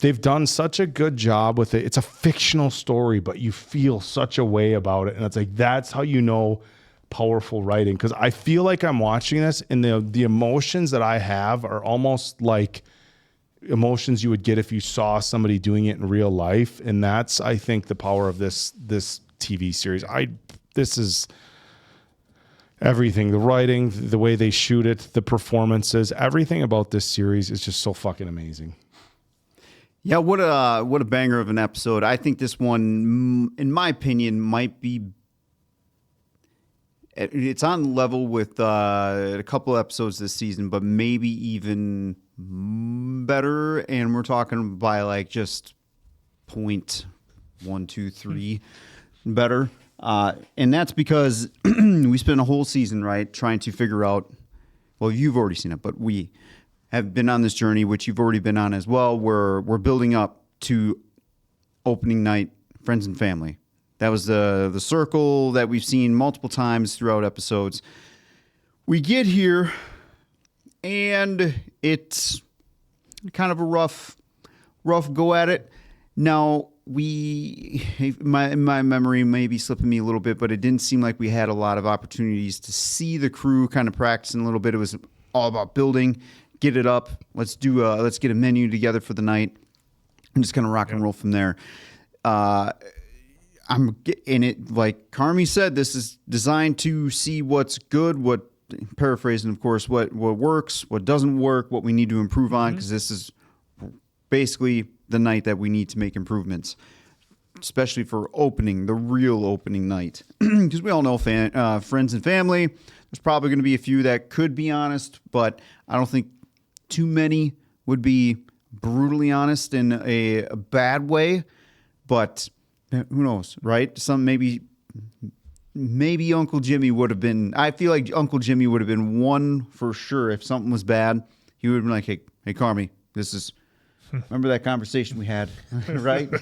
they've done such a good job with it. It's a fictional story, but you feel such a way about it. And it's like, that's how you know powerful writing, because I feel like I'm watching this and the emotions that I have are almost like emotions you would get if you saw somebody doing it in real life. And that's, I think, the power of this TV series. This is everything. The writing, the way they shoot it, the performances, everything about this series is just so fucking amazing. Yeah, what a banger of an episode. I think this one, in my opinion, might be. It's on level with a couple episodes this season, but maybe even better. And we're talking by like just 0.123 better. And that's because we spent a whole season, right, trying to figure out, well, you've already seen it, but we have been on this journey, which you've already been on as well, where we're building up to opening night, Friends and Family. That was the circle that we've seen multiple times throughout episodes. We get here, and it's kind of a rough go at it. Now, my memory may be slipping me a little bit, but it didn't seem like we had a lot of opportunities to see the crew kind of practicing a little bit. It was all about building, get it up. Let's get a menu together for the night, and just kind of rock and roll from there. I'm in it, like Carmy said, this is designed to see what's good, paraphrasing, of course, what works, what doesn't work, what we need to improve on, because this is basically the night that we need to make improvements, especially for the real opening night. Because we all know Friends and Family, there's probably going to be a few that could be honest, but I don't think too many would be brutally honest in a bad way, but who knows, right? Maybe Uncle Jimmy would have been. I feel like Uncle Jimmy would have been one for sure. If something was bad, he would have been like, "Hey, Carmy, this is." Remember that conversation we had, right? I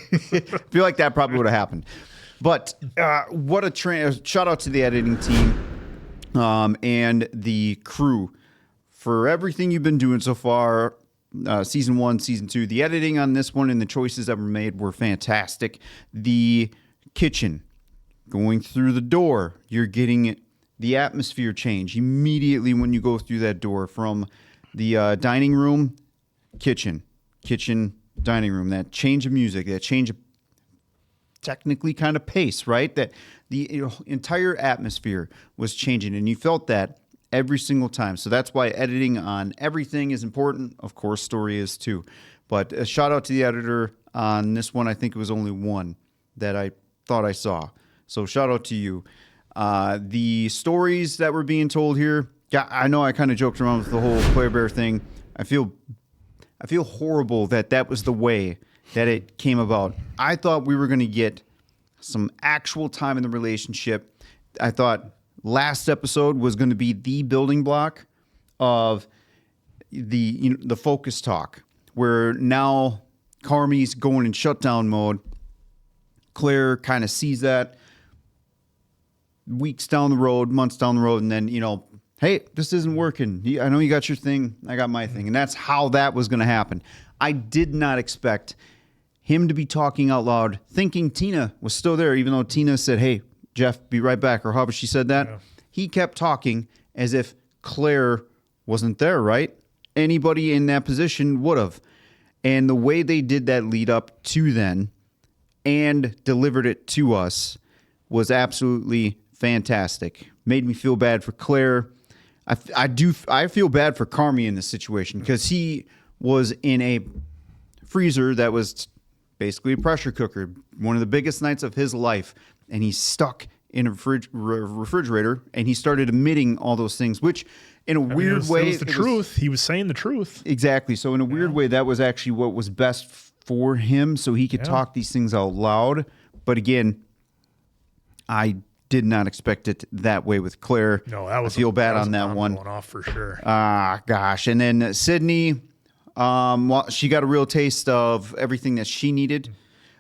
feel like that probably would have happened. But what a shout out to the editing team and the crew for everything you've been doing so far. Season 1, Season 2. The editing on this one and the choices that were made were fantastic. The kitchen, going through the door, you're getting the atmosphere change immediately when you go through that door from the dining room, kitchen, dining room. That change of music, that change of technically kind of pace, right? That the entire atmosphere was changing, and you felt that every single time. So that's why editing on everything is important. Of course, story is too. But a shout out to the editor on this one. I think it was only one that I thought I saw. So shout out to you. The stories that were being told here, yeah, I know I kind of joked around with the whole Claire Bear thing. I feel horrible that was the way that it came about. I thought we were going to get some actual time in the relationship. I thought last episode was going to be the building block of the focus talk, where now Carmy's going in shutdown mode. Claire kind of sees that weeks down the road, months down the road, and then, hey, this isn't working. I know you got your thing. I got my thing. And that's how that was going to happen. I did not expect him to be talking out loud, thinking Tina was still there, even though Tina said, hey, Jeff, be right back, or however she said that. Yeah. He kept talking as if Claire wasn't there, right? Anybody in that position would have. And the way they did that lead up to then and delivered it to us was absolutely fantastic. Made me feel bad for Claire. I feel bad for Carmy in this situation because he was in a freezer that was basically a pressure cooker, one of the biggest nights of his life, and he's stuck in a refrigerator, and he started emitting all those things, which in a weird way... It was the truth. He was saying the truth. Exactly. So in a weird way, that was actually what was best for him, so he could talk these things out loud. But again, I did not expect it that way with Claire. No, I feel bad on that one. Going off for sure. Gosh. And then Sydney... well, she got a real taste of everything that she needed.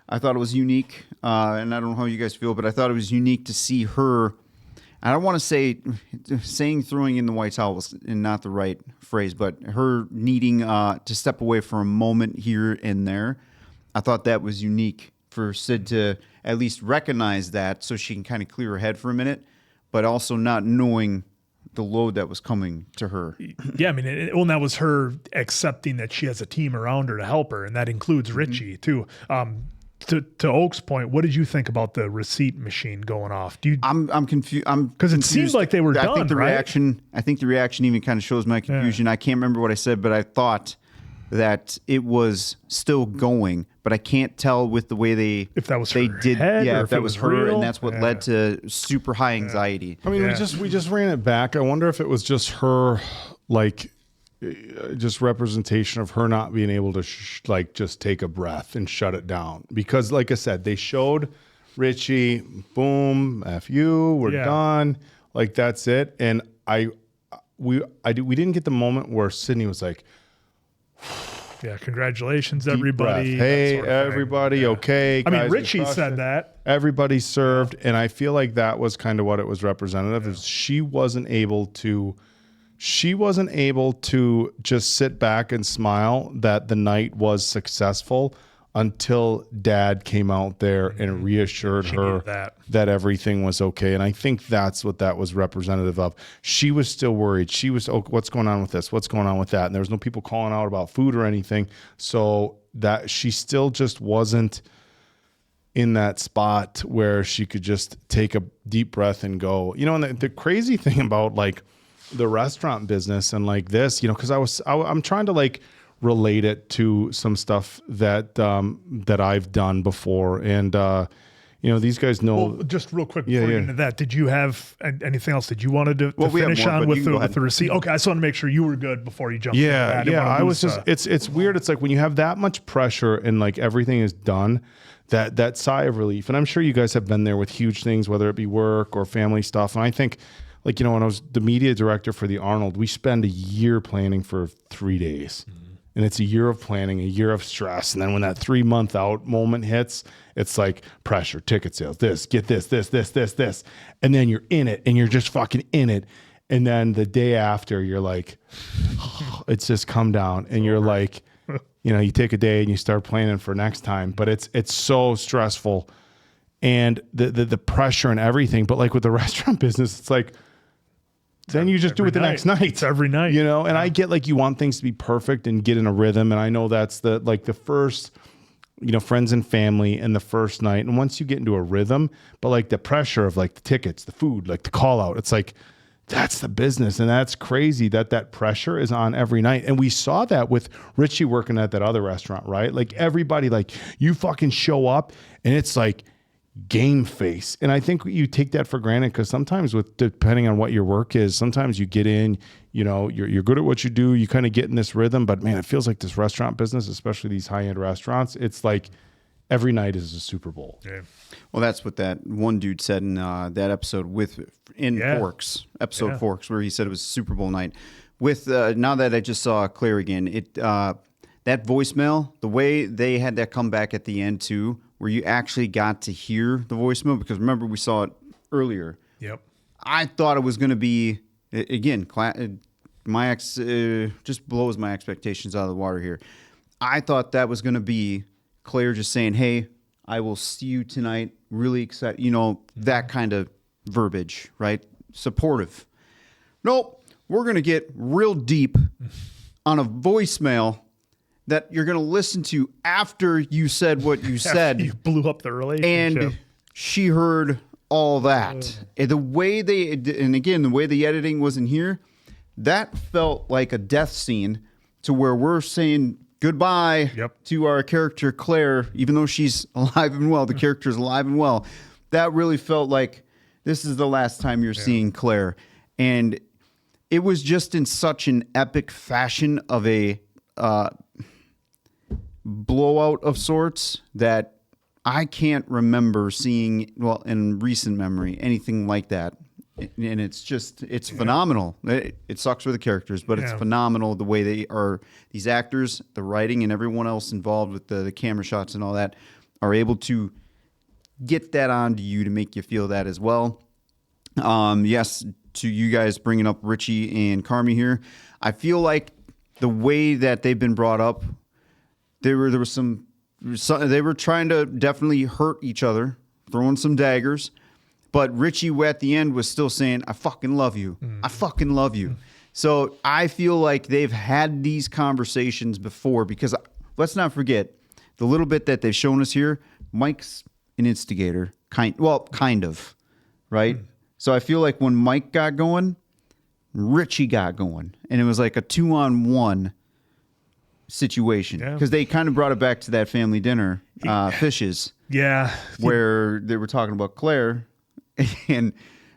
I thought it was unique, and I don't know how you guys feel, but I thought it was unique to see her. I don't want to say throwing in the white towel was not the right phrase, but her needing to step away for a moment here and there. I thought that was unique for Sid to at least recognize that, so she can kind of clear her head for a minute, but also not knowing the load that was coming to her. Yeah, I mean, and that was her accepting that she has a team around her to help her, and that includes Richie too. To Oak's point, what did you think about the receipt machine going off? I'm confused. Because it seemed like they were done. I think the reaction even kind of shows my confusion. I can't remember what I said, but I thought that it was still going, but I can't tell with the way if that was her real, and that's what led to super high anxiety. I mean, we just ran it back. I wonder if it was just her, like, just representation of her not being able to just take a breath and shut it down. Because, like I said, they showed Richie, boom, F you, we're done, like that's it. And we didn't get the moment where Sydney was like, yeah, congratulations, everybody. Hey, everybody, okay. I mean, Richie said that. Everybody served, and I feel like that was kind of what it was representative. Is she wasn't able to just sit back and smile that the night was successful until Dad came out there and reassured her that everything was okay. And I think that's what that was representative of. She was still worried. She was, what's going on with this? What's going on with that? And there was no people calling out about food or anything. So that she still just wasn't in that spot where she could just take a deep breath and go, and the crazy thing about like the restaurant business and like this, because I'm trying to like relate it to some stuff that I've done before, and these guys know. Well, just real quick before we get into that, did you have anything else that you wanted to finish on with the receipt? Okay, I just want to make sure you were good before you jumped. Yeah. I was just. It's weird. It's like when you have that much pressure and like everything is done, that sigh of relief. And I'm sure you guys have been there with huge things, whether it be work or family stuff. And I think, like, when I was the media director for the Arnold, we spend a year planning for 3 days. Mm-hmm. And it's a year of planning, a year of stress. And then when that 3 month out moment hits, it's like pressure, ticket sales, get this. And then you're in it and you're just fucking in it. And then the day after you're like, it's just come down and you're like, you take a day and you start planning for next time, but it's so stressful and the pressure and everything. But like with the restaurant business, it's like, then you just do it the next night. It's every night. And I get like you want things to be perfect and get in a rhythm. And I know that's the first, friends and family and the first night. And once you get into a rhythm, but like the pressure of like the tickets, the food, like the call out, it's like, that's the business. And that's crazy that pressure is on every night. And we saw that with Richie working at that other restaurant, right? Like everybody, like you fucking show up and it's like, game face. And I think you take that for granted because sometimes depending on what your work is, sometimes you get in, you're good at what you do, you kind of get in this rhythm, but man, it feels like this restaurant business, especially these high-end restaurants, it's like every night is a Super Bowl. Yeah. Well, that's what that one dude said in that episode Forks, Forks, where he said it was Super Bowl night. With now that I just saw Claire again, that voicemail, the way they had that come back at the end too, where you actually got to hear the voicemail, because remember we saw it earlier. Yep. I thought it was going to be again, just blows my expectations out of the water here. I thought that was going to be Claire just saying, hey, I will see you tonight. Really excited. You know, that kind of verbiage, right? Supportive. Nope. We're going to get real deep on a voicemail that you're going to listen to after you said what you said. You blew up the relationship. And she heard all that. And the way the way the editing was in here, that felt like a death scene to where we're saying goodbye to our character Claire, even though she's alive and well, the character's alive and well. That really felt like this is the last time you're seeing Claire. And it was just in such an epic fashion of a blowout of sorts that I can't remember seeing, well, in recent memory, anything like that. And it's phenomenal. It sucks for the characters, but it's phenomenal the way they are, these actors, the writing, and everyone else involved with the camera shots and all that are able to get that onto you to make you feel that as well. Yes, to you guys bringing up Richie and Carmy here, I feel like the way that they've been brought up, they were trying to definitely hurt each other, throwing some daggers. But Richie at the end was still saying, I fucking love you. I fucking love you. So I feel like they've had these conversations before because let's not forget the little bit that they've shown us here. Mike's an instigator, kind of, right? So I feel like when Mike got going, Richie got going. And it was like a 2-on-1 situation because they kind of brought it back to that family dinner, Fishes. Yeah. Where they were talking about Claire. And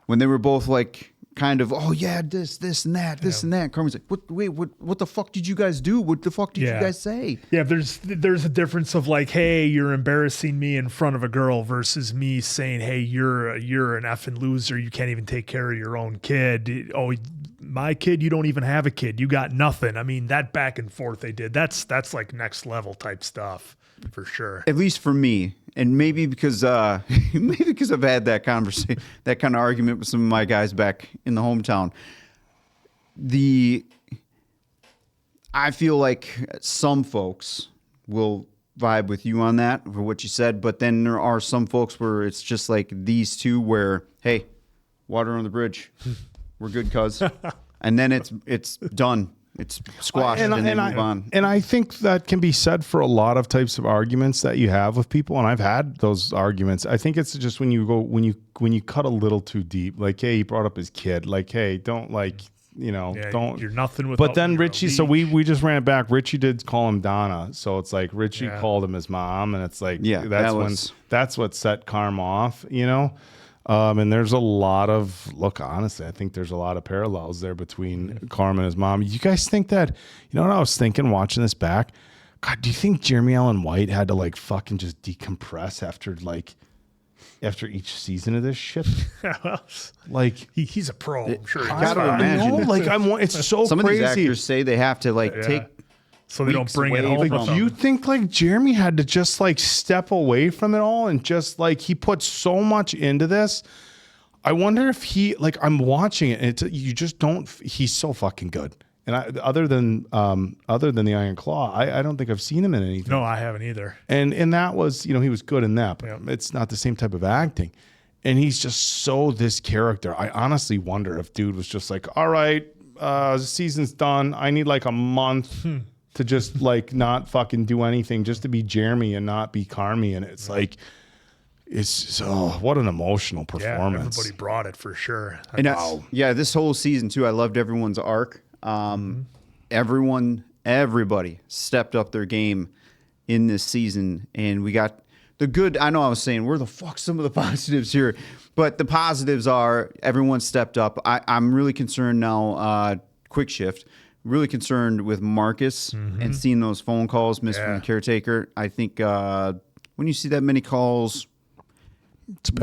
when they were both like, kind of, oh yeah, this and that, and that. Carmen's like, what the fuck did you guys do? What the fuck did you guys say? Yeah, there's a difference of like, hey, you're embarrassing me in front of a girl versus me saying, hey, you're an effing loser. You can't even take care of your own kid. Oh, my kid, you don't even have a kid. You got nothing. I mean, that back and forth they did. That's like next level type stuff for sure. At least for me. And maybe because I've had that conversation, that kind of argument with some of my guys back in the hometown. I feel like some folks will vibe with you on that for what you said, but then there are some folks where it's just like these two where, hey, water on the bridge, we're good, cuz, and then it's done. It's squashed and then move on. And I think that can be said for a lot of types of arguments that you have with people. And I've had those arguments. I think it's just when you cut a little too deep, like, hey, he brought up his kid. Like, hey, don't don't. You're nothing without. But then Richie, so we just ran it back. Richie did call him Donna. So it's like Richie called him his mom. And it's like, that's what set Carm off, and there's a lot of, honestly, I think there's a lot of parallels there between Carm and his mom. You guys think that, what I was thinking watching this back? God, do you think Jeremy Allen White had to fucking just decompress after each season of this shit? He's a pro. I'm sure. I gotta imagine. It's so some crazy. Some of these actors say they have to take. So they don't bring it home. Do you think Jeremy had to just step away from it all and just he put so much into this? I wonder if he I'm watching it and you just don't. He's so fucking good. And other than the Iron Claw, I don't think I've seen him in anything. No, I haven't either. And that was he was good in that, but it's not the same type of acting. And he's just so this character. I honestly wonder if dude was just all right, the season's done. I need a month. To just not fucking do anything, just to be Jeremy and not be Carmy. And it's it's what an emotional performance. Yeah, everybody brought it for sure. And this whole season too, I loved everyone's arc. Everybody stepped up their game in this season, and we got the good. I know I was saying where the fuck some of the positives here, but the positives are everyone stepped up. I'm really concerned now. Quick shift. Really concerned with Marcus and seeing those phone calls missed from the caretaker. I think when you see that many calls,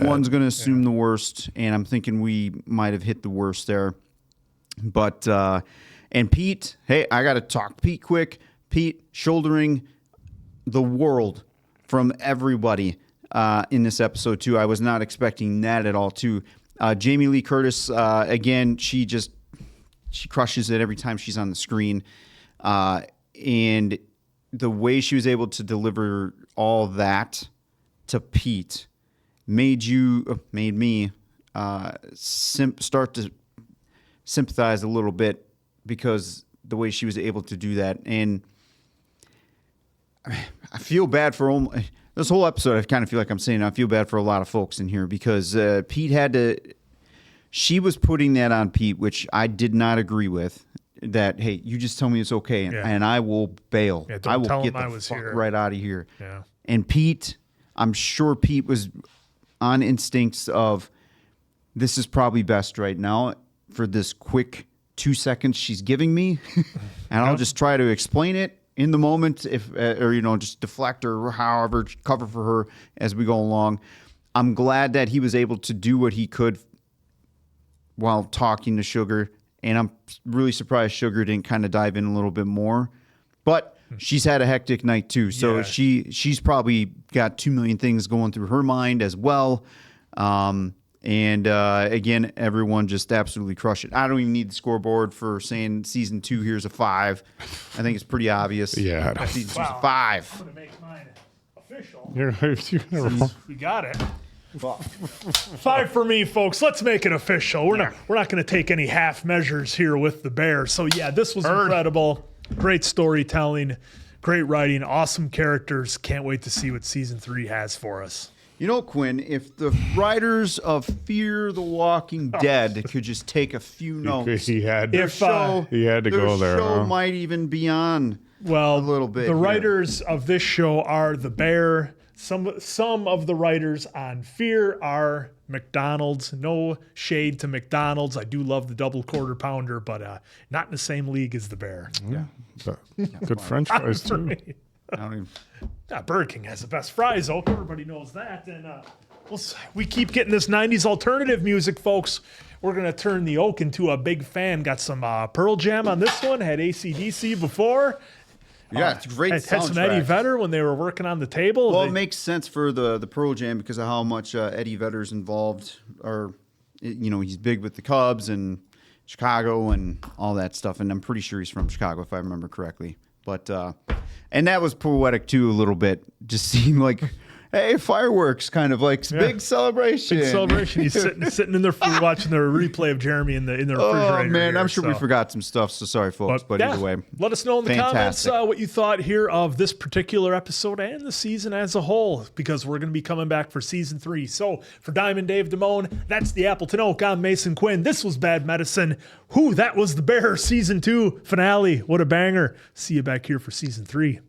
one's going to assume the worst, and I'm thinking we might have hit the worst there. But and Pete, hey, I got to talk Pete quick. Pete shouldering the world from everybody in this episode too. I was not expecting that at all too. Jamie Lee Curtis, again, she just she crushes it every time she's on the screen. And the way she was able to deliver all that to Pete made me start to sympathize a little bit, because the way she was able to do that. And I feel bad for this whole episode. I kind of feel like I'm saying I feel bad for a lot of folks in here, because Pete she was putting that on Pete, which I did not agree with. That, hey, you just tell me it's okay, and I will bail. Yeah, I will tell get him I the was fuck here. right out of here. Yeah. And Pete, I'm sure Pete was on instincts of, this is probably best right now for this quick 2 seconds she's giving me, and I'll just try to explain it in the moment, or just deflect or however, cover for her as we go along. I'm glad that he was able to do what he could while talking to Sugar. And I'm really surprised Sugar didn't kind of dive in a little bit more. But she's had a hectic night too. So she's probably got 2 million things going through her mind as well. Again, everyone just absolutely crushed it. I don't even need the scoreboard for saying season 2 here's a 5. I think it's pretty obvious. Yeah. Season 2's a 5. I'm going to make mine official. We got it. 5 for me, folks. Let's make it official. We're not going to take any half measures here with the Bear. So yeah, this was incredible. Great storytelling, great writing, awesome characters. Can't wait to see what season 3 has for us. You know, Quinn, if the writers of Fear the Walking Dead could just take a few notes, he had to to go there. The show might even be on a little bit. The writers of this show are the Bear. Some of the writers on Fear are McDonald's. No shade to McDonald's. I do love the double quarter pounder, but not in the same league as the Bear. Yeah. Good French fries too. Burger King has the best fries, though. Everybody knows that. And we keep getting this 90s alternative music, folks. We're going to turn the Oak into a big fan. Got some Pearl Jam on this one. Had AC/DC before. Yeah, it's great. Had some Eddie Vedder when they were working on the table. Well, it makes sense for the Pearl Jam because of how much Eddie Vedder's involved. He's big with the Cubs and Chicago and all that stuff. And I'm pretty sure he's from Chicago, if I remember correctly. But and that was poetic too, a little bit. Just seemed like, hey, fireworks, kind of like big celebration. Big celebration. He's sitting in their food watching the replay of Jeremy in the refrigerator. Oh man, here, I'm sure we forgot some stuff. So sorry, folks. But either way, let us know in the comments what you thought here of this particular episode and the season as a whole, because we're going to be coming back for season 3. So for Diamond Dave Damone, that's the Appleton Oak. I'm Mason Quinn. This was Bad Medicine. That was the Bear season 2 finale. What a banger. See you back here for season 3.